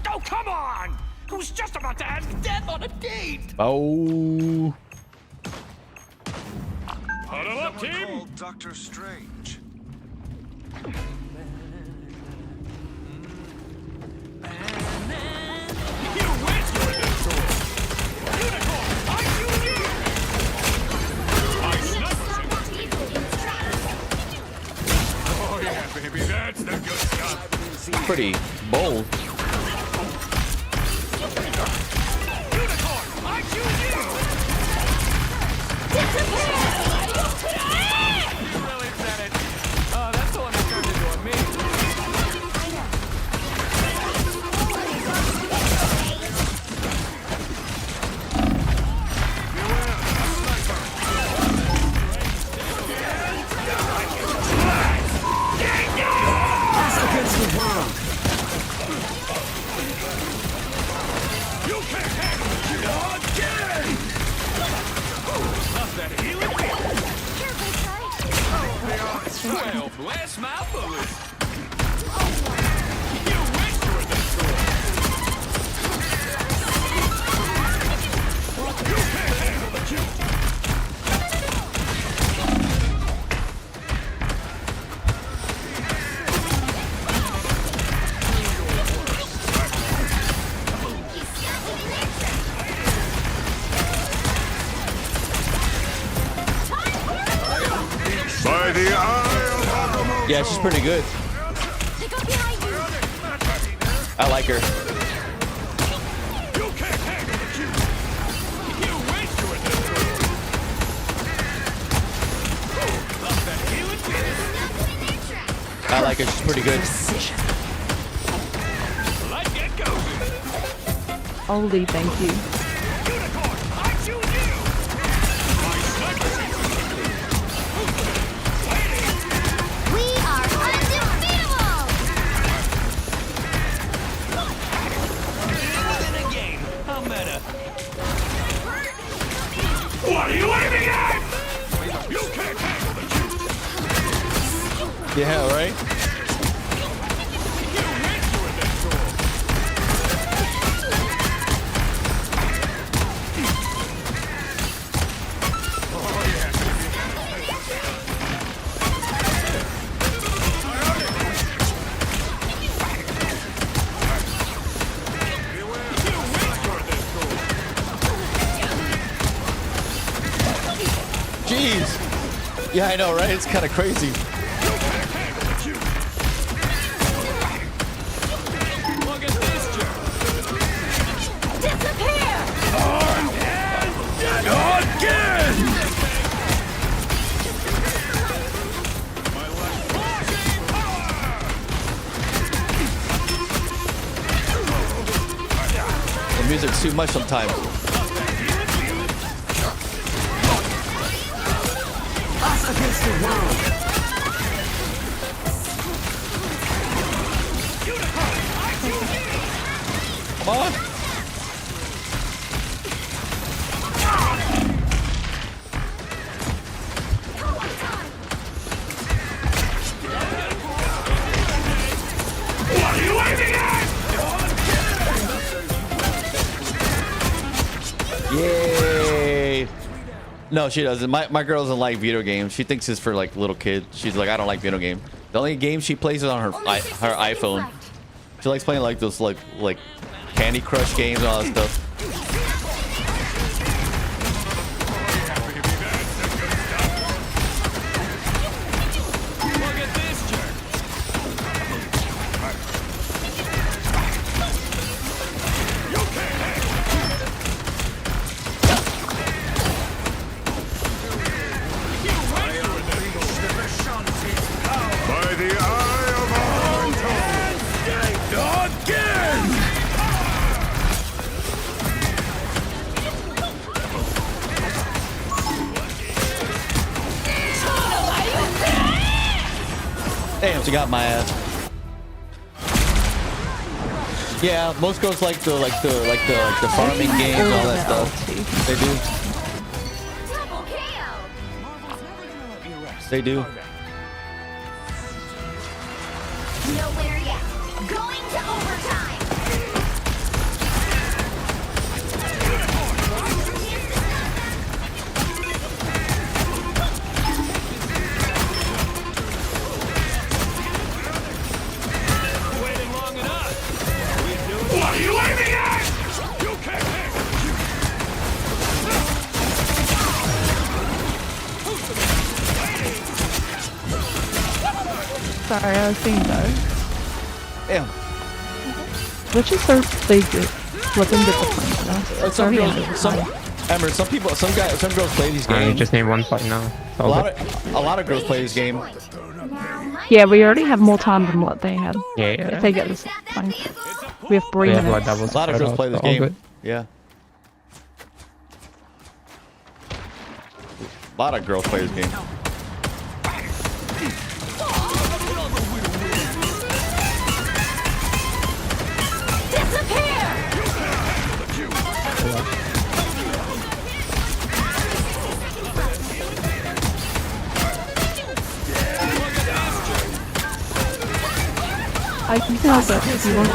S22: Oh, come on! Who's just about to ask death on a date?
S1: Oh.
S22: Huddle up, team!
S3: Doctor Strange.
S22: Oh yeah, baby, that's the good stuff.
S1: Pretty bold.
S22: Well, bless my bullets.
S3: By the eye.
S1: Yeah, she's pretty good. I like her. I like her. She's pretty good.
S2: Oldie, thank you.
S22: What are you aiming at? You can't handle the truth.
S1: Yeah, right? Jeez. Yeah, I know, right? It's kind of crazy.
S22: Look at this jerk.
S21: Disappear!
S22: Again!
S1: The music's too much sometimes.
S22: Us against the world.
S1: on.
S23: What are you aiming at?
S1: Yay! No, she doesn't. My girl doesn't like video games. She thinks it's for like little kids. She's like, I don't like video games. The only game she plays is on her iPhone. She likes playing like those like Candy Crush games and all that stuff.
S23: Look at this jerk. You can't
S3: By the eye of
S23: again!
S1: Damn, she got my ass. Yeah, most girls like the farming games and all that stuff. They do. They do.
S21: Nowhere yet. Going to overtime.
S23: Waiting long enough. What are you aiming at? You can't hit.
S2: Sorry, I was seeing though.
S1: Damn.
S2: Which is so big looking disappointing now.
S1: Some girls, some girls play these games.
S5: Just name one fight now.
S1: A lot of girls play this game.
S2: Yeah, we already have more time than what they had.
S5: Yeah.
S2: If they get this fine. We have 3 minutes.
S1: A lot of girls play this game. Yeah. A lot of girls play this game.
S2: I can tell that if you want.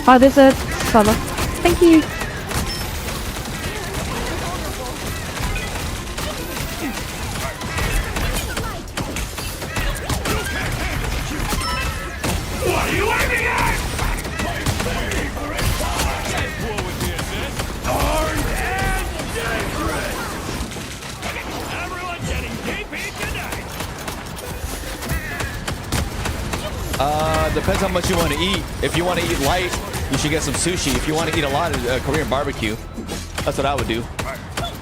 S2: Oh, there's a fella. Thank you.
S23: What are you aiming at? My favorite part. Deadpool would be a bit armed and dangerous. Everyone getting DP tonight.
S1: Depends how much you want to eat. If you want to eat light, you should get some sushi. If you want to eat a lot of Korean barbecue, that's what I would do.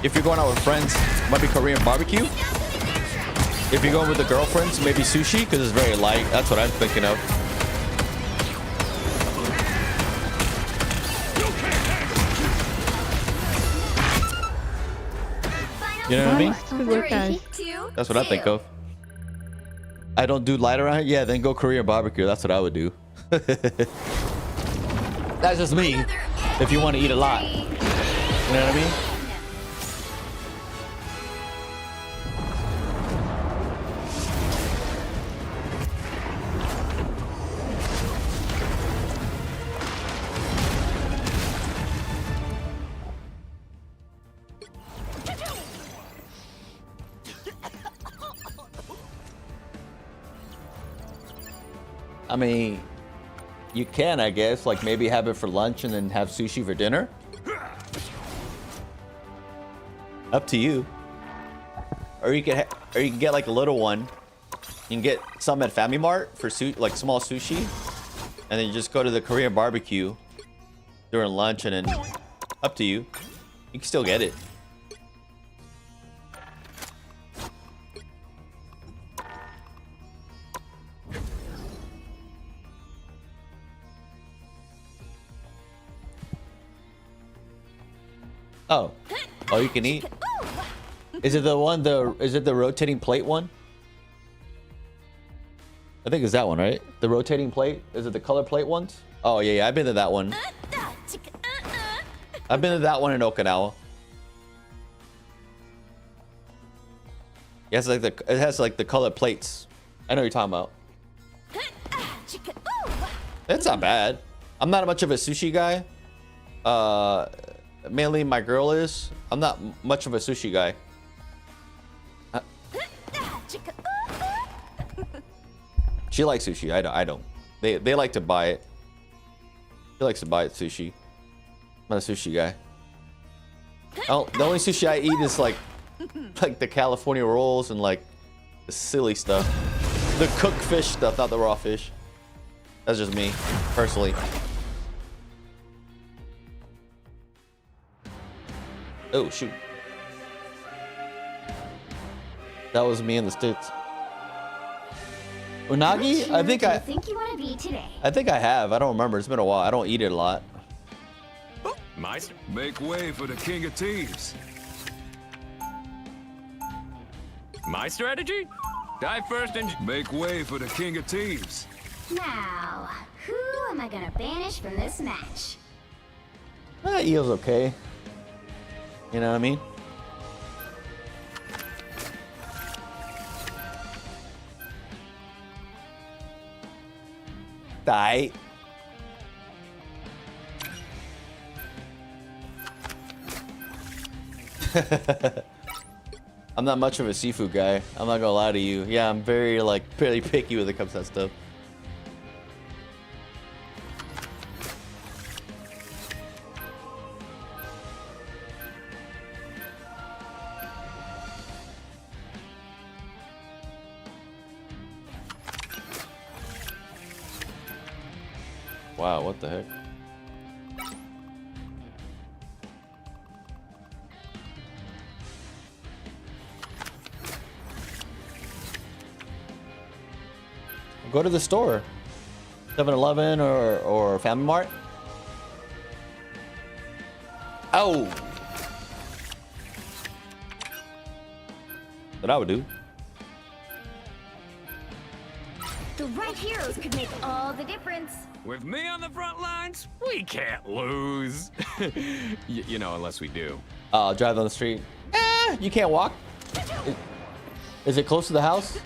S1: If you're going out with friends, might be Korean barbecue. If you're going with the girlfriends, maybe sushi because it's very light. That's what I'm thinking of. You know what I mean? That's what I think of. I don't do light around here? Yeah, then go Korean barbecue. That's what I would do. That's just me. If you want to eat a lot. You know what I mean? I mean, you can, I guess, like maybe have it for lunch and then have sushi for dinner. Up to you. Or you can get like a little one. You can get some at Family Mart for like small sushi, and then you just go to the Korean barbecue during lunch, and then up to you. You can still get it. Oh, you can eat. Is it the one? Is it the rotating plate one? I think it's that one, right? The rotating plate. Is it the color plate ones? Oh yeah, yeah. I've been to that one. I've been to that one in Okinawa. It has like the color plates. I know what you're talking about. It's not bad. I'm not much of a sushi guy. Mainly my girl is. I'm not much of a sushi guy. She likes sushi. I don't. They like to buy it. She likes to buy it sushi. I'm not a sushi guy. The only sushi I eat is like the California rolls and like the silly stuff. The cooked fish stuff, not the raw fish. That's just me, personally. Oh shoot. That was me in the States. Unagi? I think I
S21: think you want to be today.
S1: I think I have. I don't remember. It's been a while. I don't eat it a lot.
S22: Meister, make way for the king of thieves. My strategy? Die first and make way for the king of thieves.
S21: Now, who am I gonna banish from this match?
S1: Eel's okay. You know what I mean? Die. I'm not much of a seafood guy. I'm not gonna lie to you. Yeah, I'm very pretty picky when it comes to that stuff. Wow, what the heck? Go to the store. 7-Eleven or Family Mart. Oh! That I would do.
S21: The right heroes could make all the difference.
S22: With me on the front lines, we can't lose. You know, unless we do.
S1: Drive down the street. You can't walk. Is it close to the house?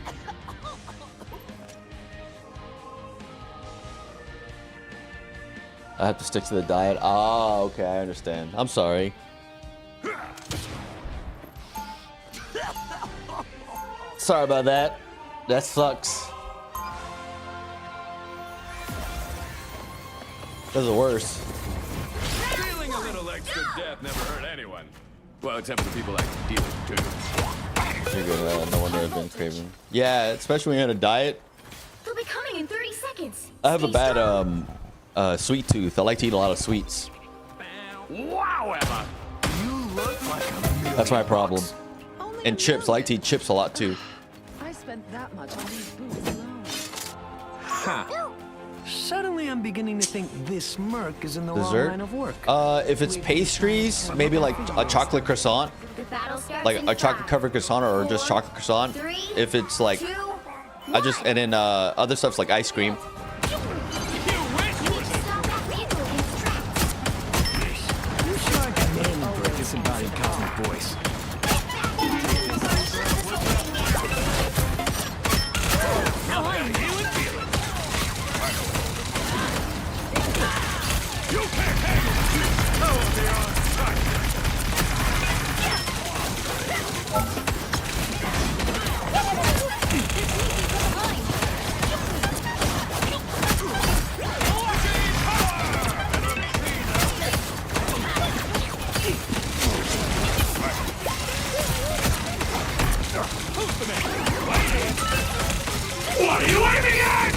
S1: I have to stick to the diet. Oh, okay, I understand. I'm sorry. Sorry about that. That sucks. That's the worst.
S22: Feeling a little extra death never hurt anyone. Well, except for the people I deal with too.
S1: You're good. No wonder I've been craving. Yeah, especially when you're on a diet.
S21: They'll be coming in 30 seconds.
S1: I have a bad sweet tooth. I like to eat a lot of sweets.
S22: Wow, Emma, you look like a
S1: That's my problem. And chips. I like to eat chips a lot too.
S5: I spent that much on these boots alone.
S22: Huh. Suddenly I'm beginning to think this smirk is in the wrong
S1: Dessert?
S22: line of work.
S1: If it's pastries, maybe like a chocolate croissant. Like a chocolate covered croissant or just chocolate croissant. If it's like, and then other stuff's like ice cream.
S22: Disembodied cosmic voice.
S23: What are you aiming at?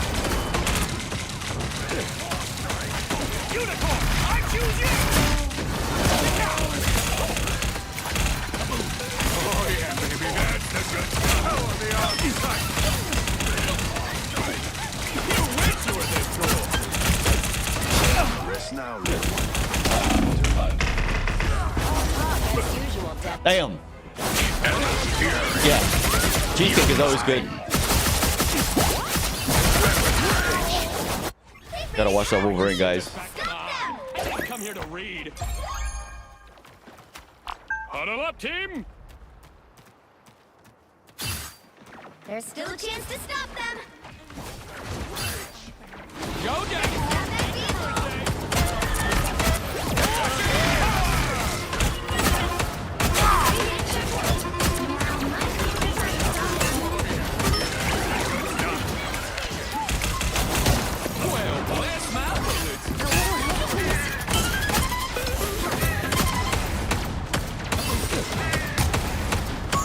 S22: Unicorn, I choose you!
S23: Oh yeah, baby, that's the good stuff. How are the odds?
S22: You wish you were this cool!
S23: Rest now,
S1: Damn. Yeah. Cheesecake is always good. Gotta watch that Wolverine, guys.
S22: I didn't come here to read. Huddle up, team.
S21: There's still a chance to stop them.
S22: Go down.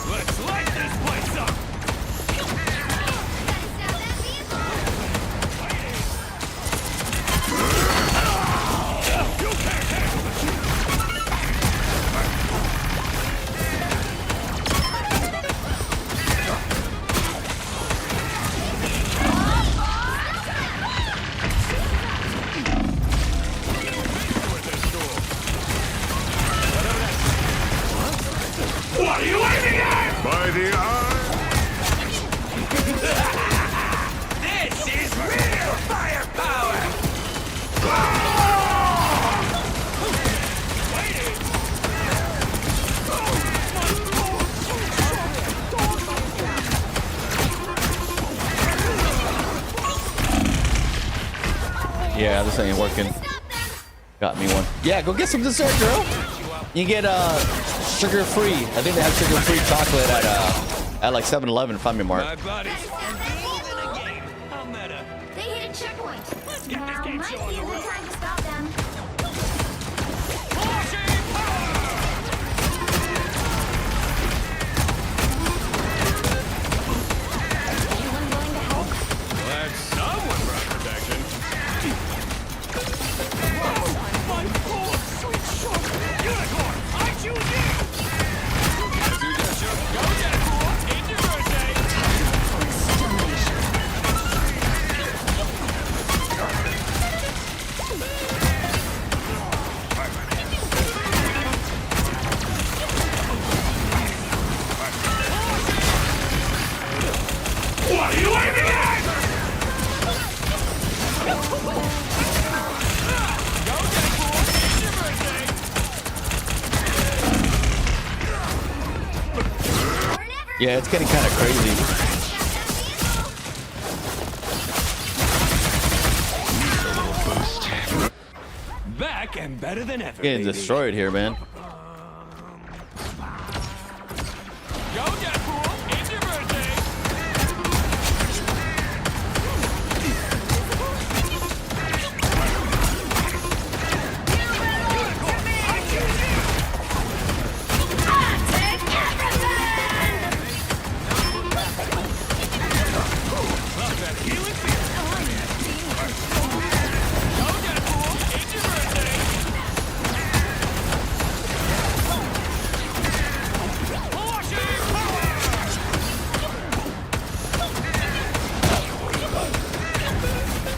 S22: Let's light this place up.
S23: What are you aiming at?
S3: By the eye.
S23: This is real firepower.
S1: Yeah, this ain't working. Got me one. Yeah, go get some dessert, girl. You get sugar-free. I think they have sugar-free chocolate at like 7-Eleven, if I'm your mark.
S21: They hit a checkpoint. Now might be a good time to stop them. Anyone going to help?
S22: Let someone run protection.
S23: Unicorn, I choose you.
S22: Go Deadpool. It's your birthday.
S23: What are you aiming at?
S22: Go Deadpool. It's your birthday.
S1: Yeah, it's getting kind of crazy.
S22: Back and better than ever.
S1: Getting
S22: baby.
S1: destroyed here, man.
S22: Go Deadpool. It's your birthday.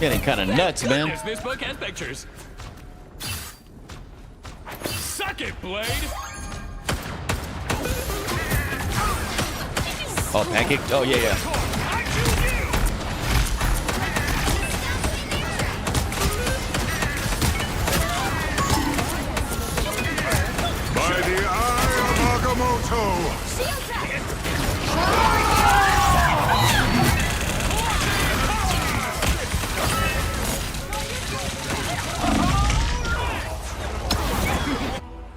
S1: Getting kind of nuts, man.
S22: This book has pictures. Suck it, Blade.
S1: Oh, pancake. Oh, yeah, yeah.
S3: By the eye of Agamotto.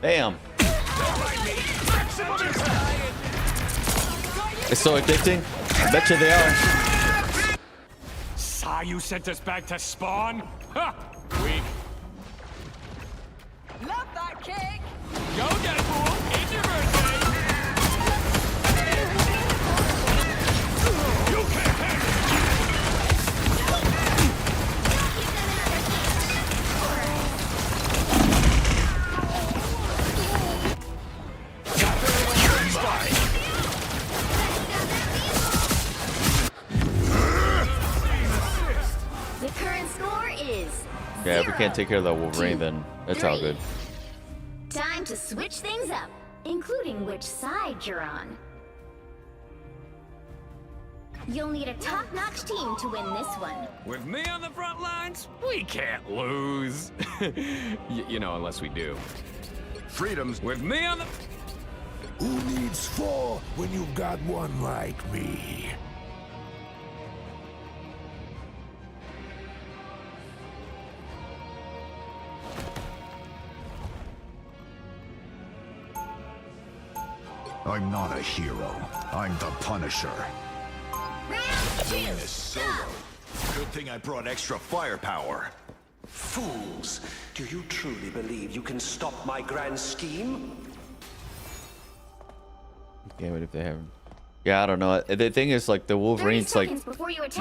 S1: Damn. It's so addicting. I bet you they are.
S22: Saw you sent us back to spawn? Ha! Weak.
S5: Love that cake.
S22: Go Deadpool. It's your birthday. You can't handle
S21: The current score is
S1: Yeah, if we can't take care of that Wolverine, then that's all good.
S21: time to switch things up, including which side you're on. You'll need a top-notch team to win this one.
S22: With me on the front lines, we can't lose. You know, unless we do.
S3: Freedom's
S22: With me on the...
S3: Who needs 4 when you've got one like me? I'm not a hero. I'm the Punisher.
S21: Round 2.
S3: Good thing I brought extra firepower. Fools! Do you truly believe you can stop my grand scheme?
S1: Okay, what if they have? Yeah, I don't know. The thing is, like, the Wolverine's like,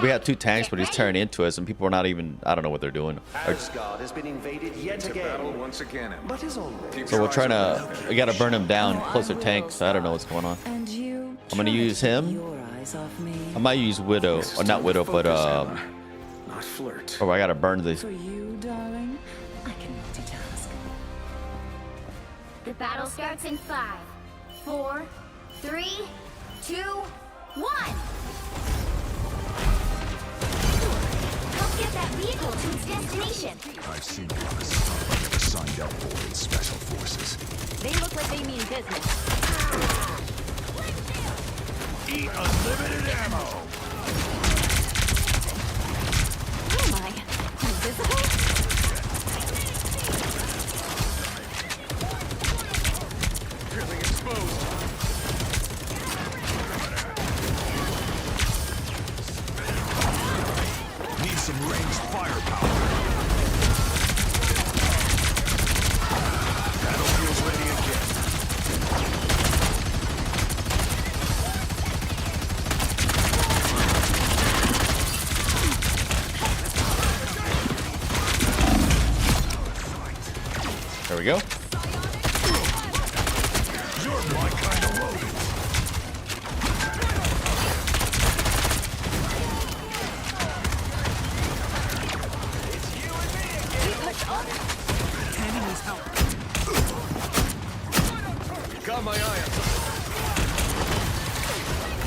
S1: we have 2 tanks, but he's turning into us, and people are not even. I don't know what they're doing.
S3: Asgard has been invaded yet again. Battle once again. But is already.
S1: So we're trying to. We gotta burn him down. Plus their tanks. I don't know what's going on.
S5: And you
S1: I'm gonna use him.
S5: your eyes off me.
S1: I might use Widow, or not Widow, but
S3: Not flirt.
S1: Oh, I gotta burn these.
S5: For you, darling, I can multitask.
S21: The battle starts in 5, 4, 3, 2, 1. Help get that vehicle to its destination.
S3: I've seen a lot of stuff I never signed up for in Special Forces.
S21: They look like they mean business.
S3: Eat unlimited ammo!
S21: Who am I? Invisible?
S3: Feeling exposed. Need some ranged firepower. Battlefield's ready again.
S1: There we go.
S3: You're my kind of loaded.
S22: Enemies help. Got my eye on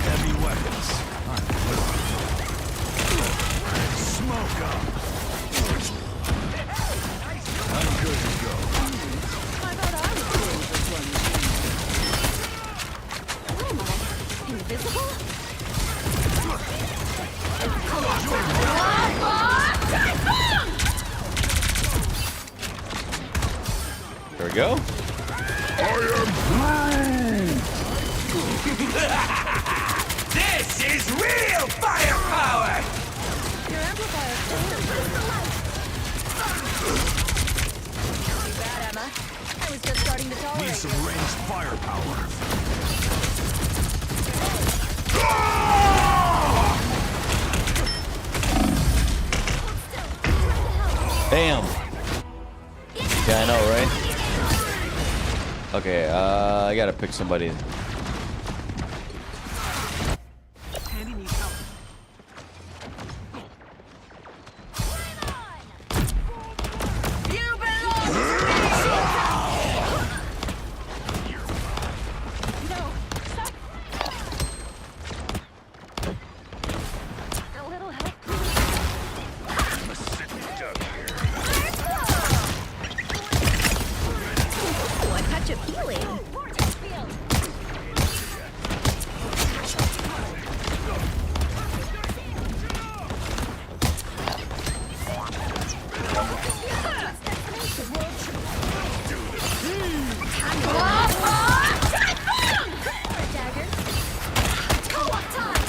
S3: Heavy weapons. I'm smoke up. I'm good to go.
S21: Who am I? Invisible?
S1: There we go.
S3: I am
S23: This is real firepower!
S5: Your amplifier
S21: Too bad, Emma. I was just starting to tolerate
S3: Need some
S21: you.
S3: ranged firepower.
S1: Bam. Yeah, I know, right? Okay, I gotta pick somebody.
S21: A little help. Ooh, a touch of healing. Dagger. Co-op time.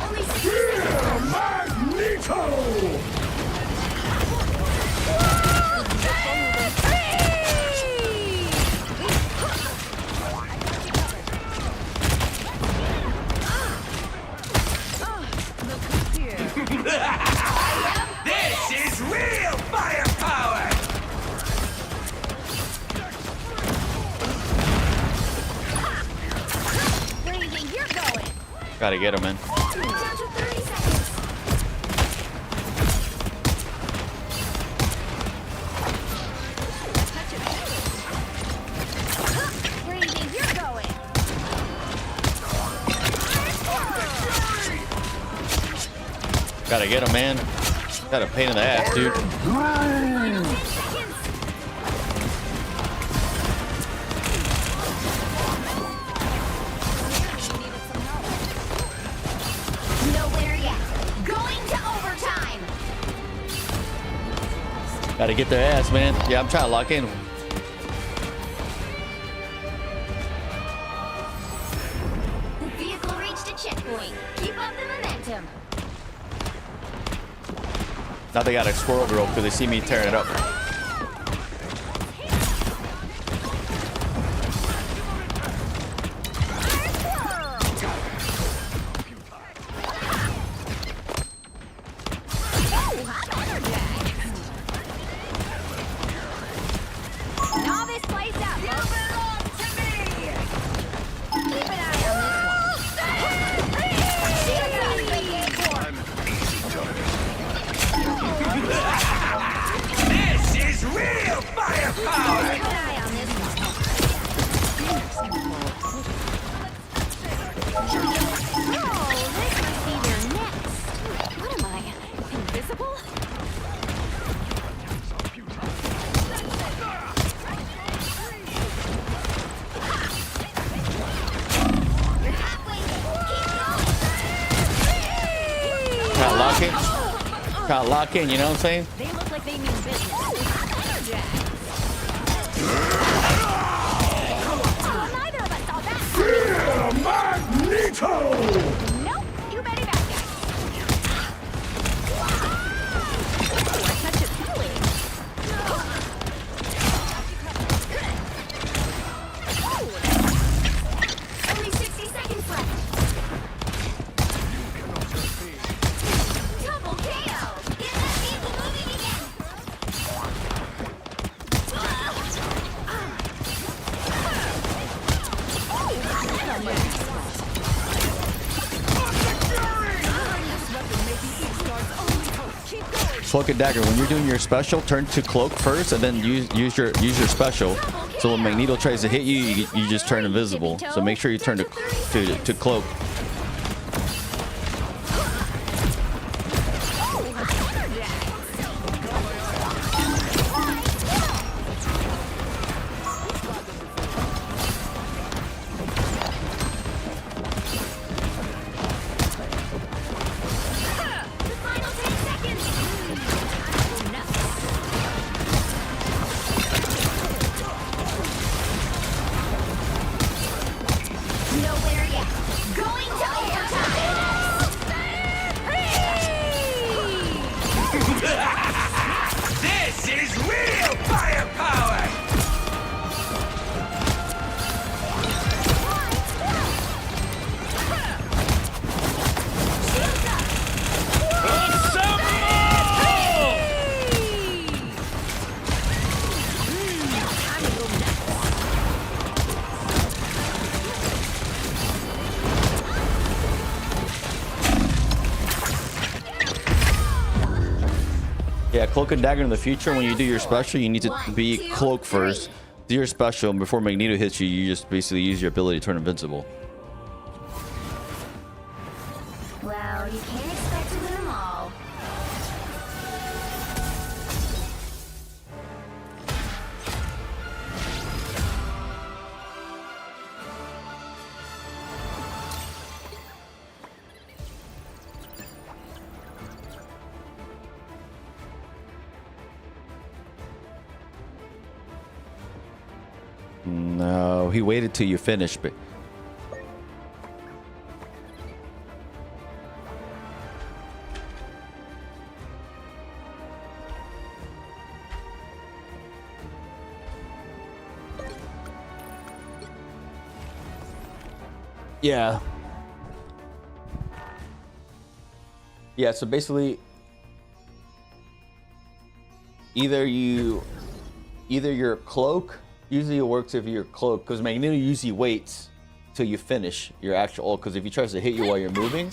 S21: Only 6 seconds.
S3: Magneto!
S23: This is real firepower!
S21: Where do you think you're going?
S1: Gotta get him in.
S21: Down to 30 seconds. Touch of healing. Where do you think you're going?
S1: Gotta get him, man. Got a pain in the ass, dude.
S21: Nowhere yet. Going to overtime.
S1: Gotta get their ass, man. Yeah, I'm trying to lock in.
S21: The vehicle reached a checkpoint. Keep up the momentum.
S1: Now they got a squirrel girl because they see me tearing it up.
S21: Novice placed up. You belong to me. Keep an eye on
S23: This is real firepower!
S21: Keep an eye on this one. Oh, this might be their next. What am I? Invisible?
S1: Trying to lock in. Trying to lock in, you know what I'm saying?
S21: They look like they mean business. Neither of us saw that.
S23: Magneto!
S21: Nope, you better back guy. Such a silly. Only 60 seconds left. Double KO. Get that vehicle moving again.
S1: Cloak and dagger. When you're doing your special, turn to cloak first, and then use your special. So when Magneto tries to hit you, you just turn invisible. So make sure you turn to cloak.
S21: Nowhere yet. Going to overtime.
S23: This is real firepower!
S1: Yeah, cloak and dagger in the future. When you do your special, you need to be cloak first. Do your special, and before Magneto hits you, you just basically use your ability to turn invincible.
S21: Well, you can't expect to win them all.
S1: No, he waited till you finish, but yeah. Yeah, so basically either your cloak, usually it works if you're cloak, because Magneto usually waits till you finish your actual ult, because if he tries to hit you while you're moving,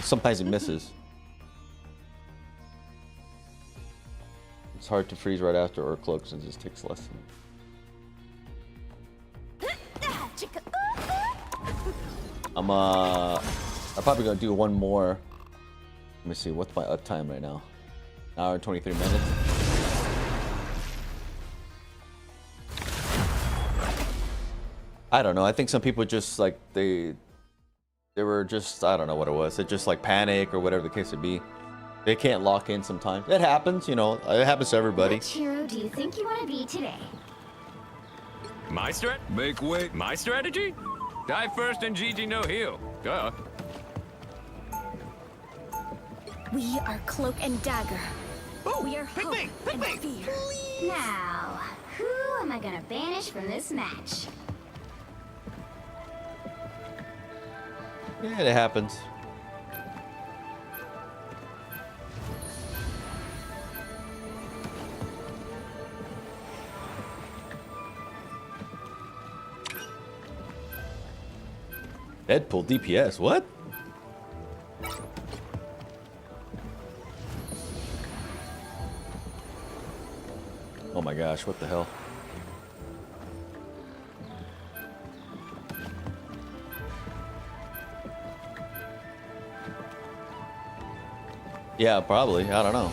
S1: sometimes it misses. It's hard to freeze right after or cloak since it takes less than... I'm probably gonna do one more Let me see. What's my up time right now? An hour and 23 minutes. I don't know. I think some people just like they were just, I don't know what it was. It just like panic or whatever the case would be. They can't lock in sometimes. It happens, you know. It happens to everybody.
S21: Which hero do you think you want to be today?
S22: My Make way. My strategy? Die first and GG no heal. Duh.
S21: We are Cloak and Dagger. We are hope and fear. Now, who am I gonna banish from this match?
S1: Yeah, it happens. Deadpool DPS, what? Oh my gosh, what the hell? Yeah, probably. I don't know.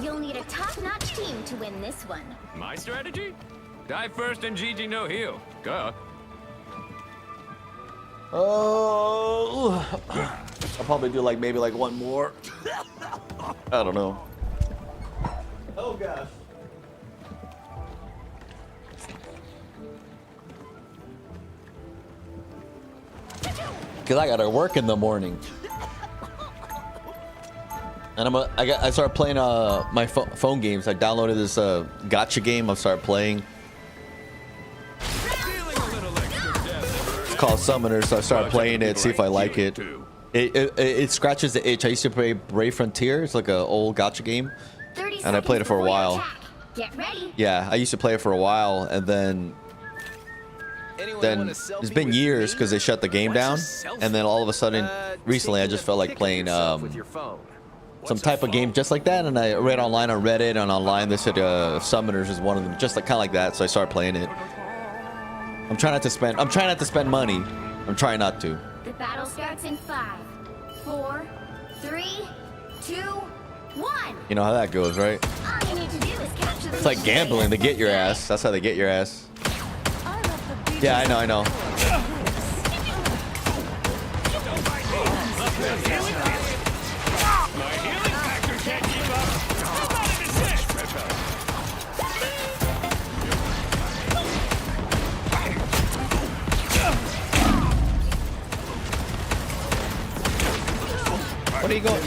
S21: You'll need a top-notch team to win this one.
S22: My strategy? Die first and GG no heal. Duh.
S1: Oh, I'll probably do like maybe like one more. I don't know. Oh gosh. Cause I gotta work in the morning. And I started playing my phone games. I downloaded this gotcha game. I started playing. It's called Summoner, so I started playing it, see if I like it. It scratches the itch. I used to play Brave Frontier. It's like an old gotcha game, and I played it for a while.
S21: Get ready.
S1: Yeah, I used to play it for a while, and then it's been years because they shut the game down, and then all of a sudden, recently, I just felt like playing some type of game just like that, and I read online on Reddit and online they said Summoners is one of them, just like kind of like that, so I started playing it. I'm trying not to spend money. I'm trying not to.
S21: The battle starts in 5, 4, 3, 2, 1.
S1: You know how that goes, right?
S21: All you need to do is capture the
S1: It's like gambling. They get your ass. That's how they get your ass. Yeah, I know. What are you going?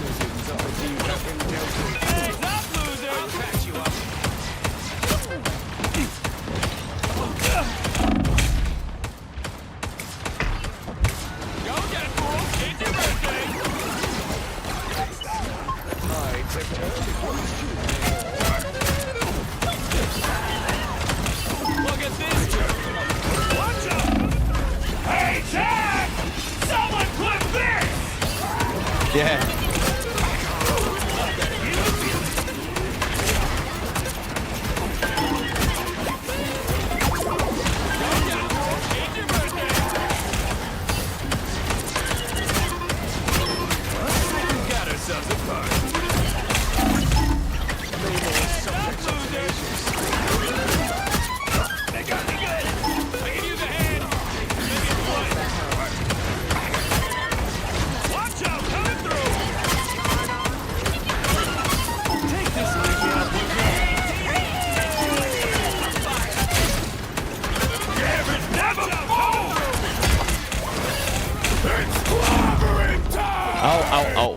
S23: Hey, Jack! Someone clip this!
S1: Yeah.
S23: Got ourselves a party. They got me good. I can use a hand. Watch out, coming through. Take this lady out, never move. It's clobbering time.
S1: Ow, ow, ow.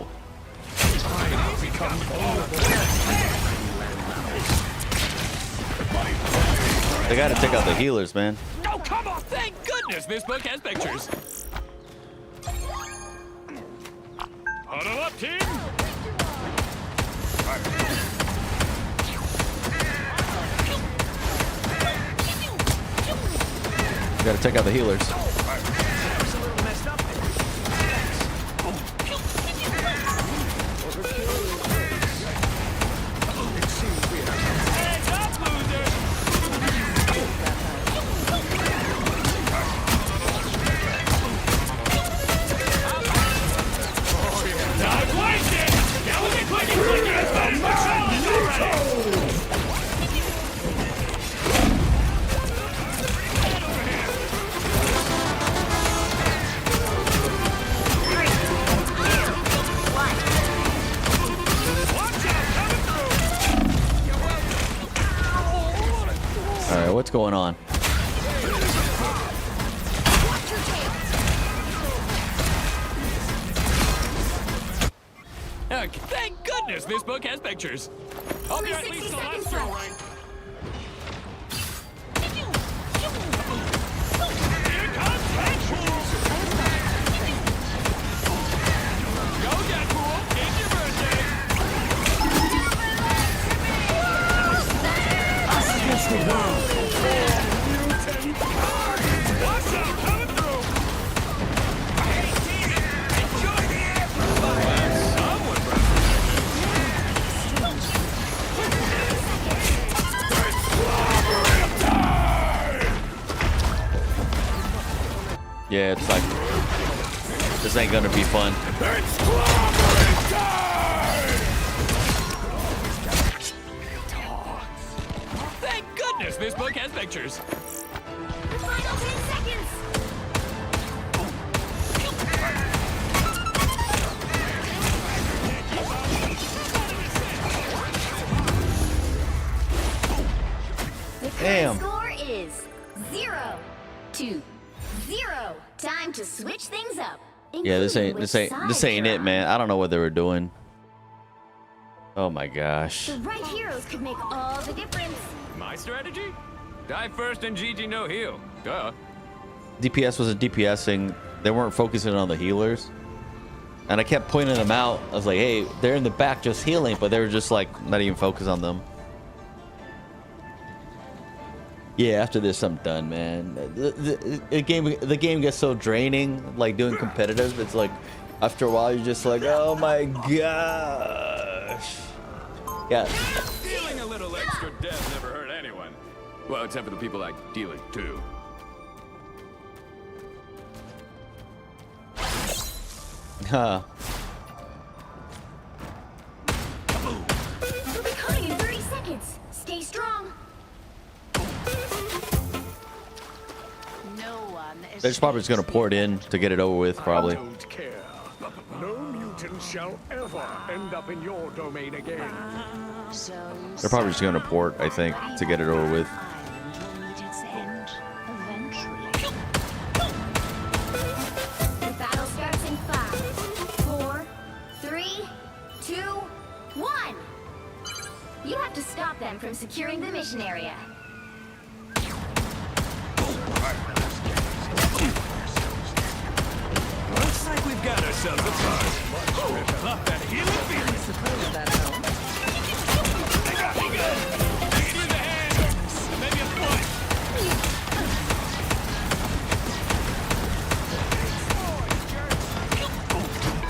S1: They gotta take out the healers, man.
S22: Oh, come on! Thank goodness this book has pictures.
S23: Huddle up, team.
S1: Gotta check out the healers. All right, what's going on?
S22: Thank goodness this book has pictures. Hope you're at least celestial rank. Here comes Deadpool! Go Deadpool! It's your birthday! Us against the world! Watch out! Coming through! Hey team! Enjoy the amplifier! Someone
S1: Yeah, it's like this ain't gonna be fun.
S22: Thank goodness this book has pictures.
S21: The final 10 seconds. The
S1: Damn.
S21: current score is 0-2-0. Time to switch things up.
S1: Yeah, this
S21: including
S1: ain't
S21: which
S1: it,
S21: side
S1: man. I don't know what they were doing. Oh my gosh.
S21: the right heroes could make all the difference.
S22: My strategy? Die first and GG no heal. Duh.
S1: DPS wasn't DPSing. They weren't focusing on the healers. And I kept pointing them out. I was like, hey, they're in the back just healing, but they were just like not even focused on them. Yeah, after this, I'm done, man. The game gets so draining, like doing competitive. It's like, after a while, you're just like, oh my gosh. Yeah.
S22: Dealing a little extra death never hurt anyone. Well, except for the people I deal it to.
S1: Huh.
S21: We'll be coming in 30 seconds. Stay strong.
S1: They're just probably just gonna pour it in to get it over with, probably.
S23: Don't care. No mutant shall ever end up in your domain again.
S1: They're probably just gonna port, I think, to get it over with.
S21: The battle starts in 5, 4, 3, 2, 1. You have to stop them from securing the mission area.
S23: Looks like we've got ourselves a prize. Love that healing feeling. I suppose that helps. They got me good. They can use a hand. And maybe a foot.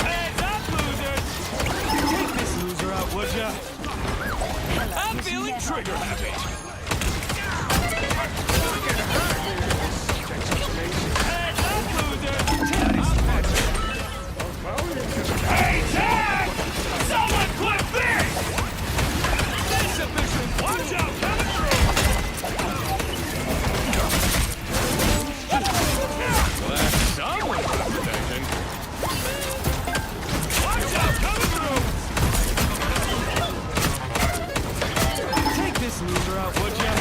S23: Heads up, losers. Take this loser out, would ya? I'm feeling trigger happy. Heads up, losers. Hey, Tag! Someone clip this! Insufficient! Watch out! Coming through! Glad someone got protection. Watch out! Coming through! Take this loser out, would ya?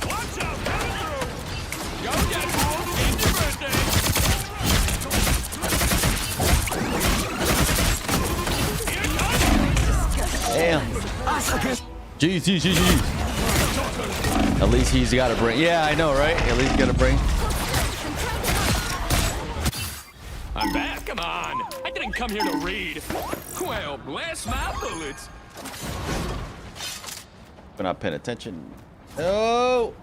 S23: Watch out! Coming through! Go Deadpool! It's your birthday!
S1: Damn. Jeez. At least he's got to bring. Yeah, I know, right? At least he's got to bring.
S22: I'm back. Come on. I didn't come here to read. Well, bless my bullets.
S1: We're not paying attention. Oh.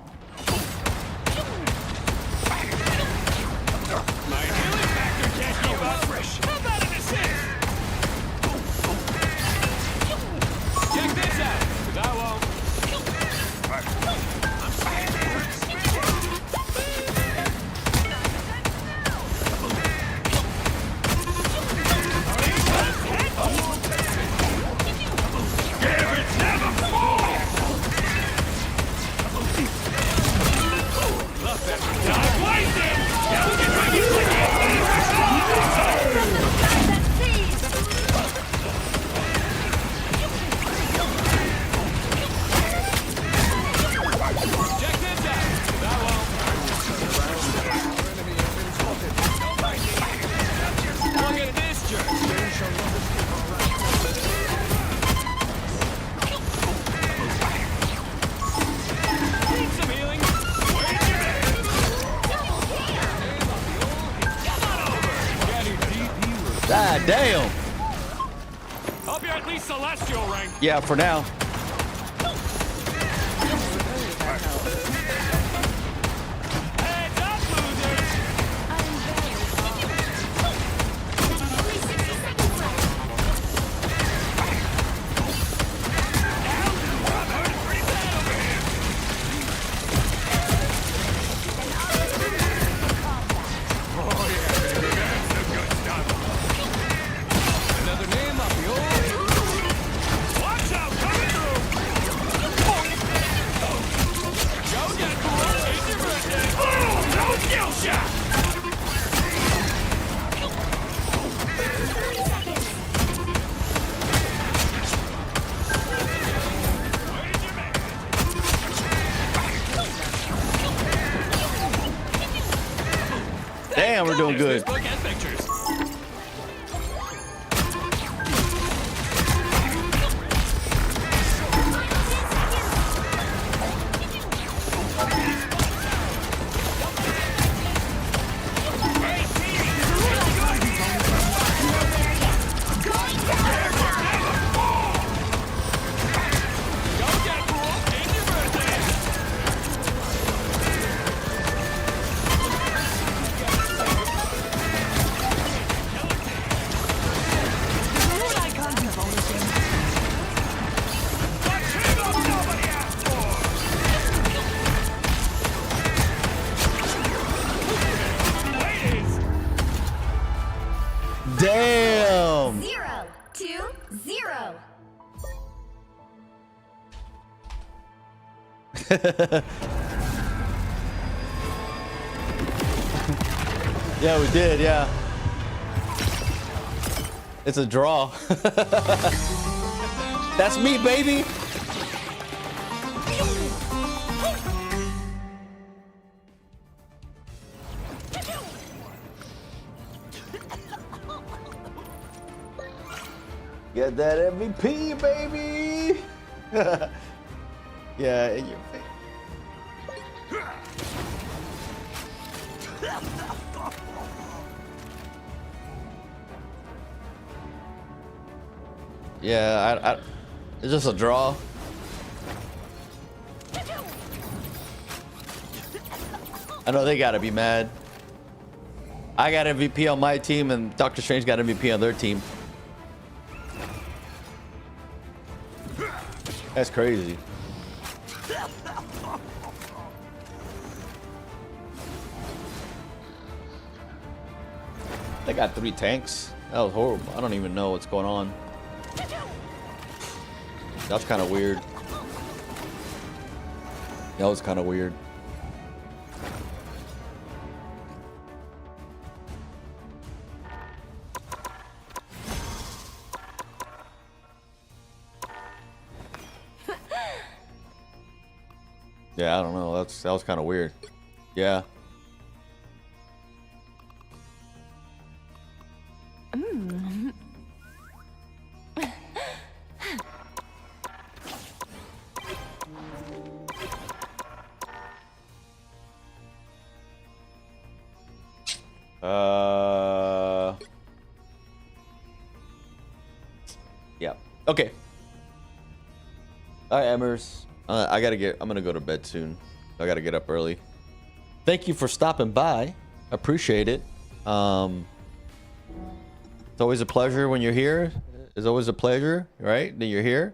S22: My healing factor can't keep up. How about an assist? Check this out, 'cause I won't.
S1: God damn.
S22: Hope you're at least celestial rank.
S1: Yeah, for now. Damn, we're doing good. Damn.
S21: 0, 2, 0.
S1: Yeah, we did, yeah. It's a draw. That's me, baby. Get that MVP, baby. Yeah, in your face. Yeah, it's just a draw. I know they gotta be mad. I got MVP on my team and Doctor Strange got MVP on their team. That's crazy. They got 3 tanks. That was horrible. I don't even know what's going on. That's kind of weird. That was kind of weird. Yeah, I don't know. That was kind of weird. Yeah. Okay. All right, Emmers. I'm gonna go to bed soon. I gotta get up early. Thank you for stopping by. Appreciate it. It's always a pleasure when you're here. It's always a pleasure, right? That you're here.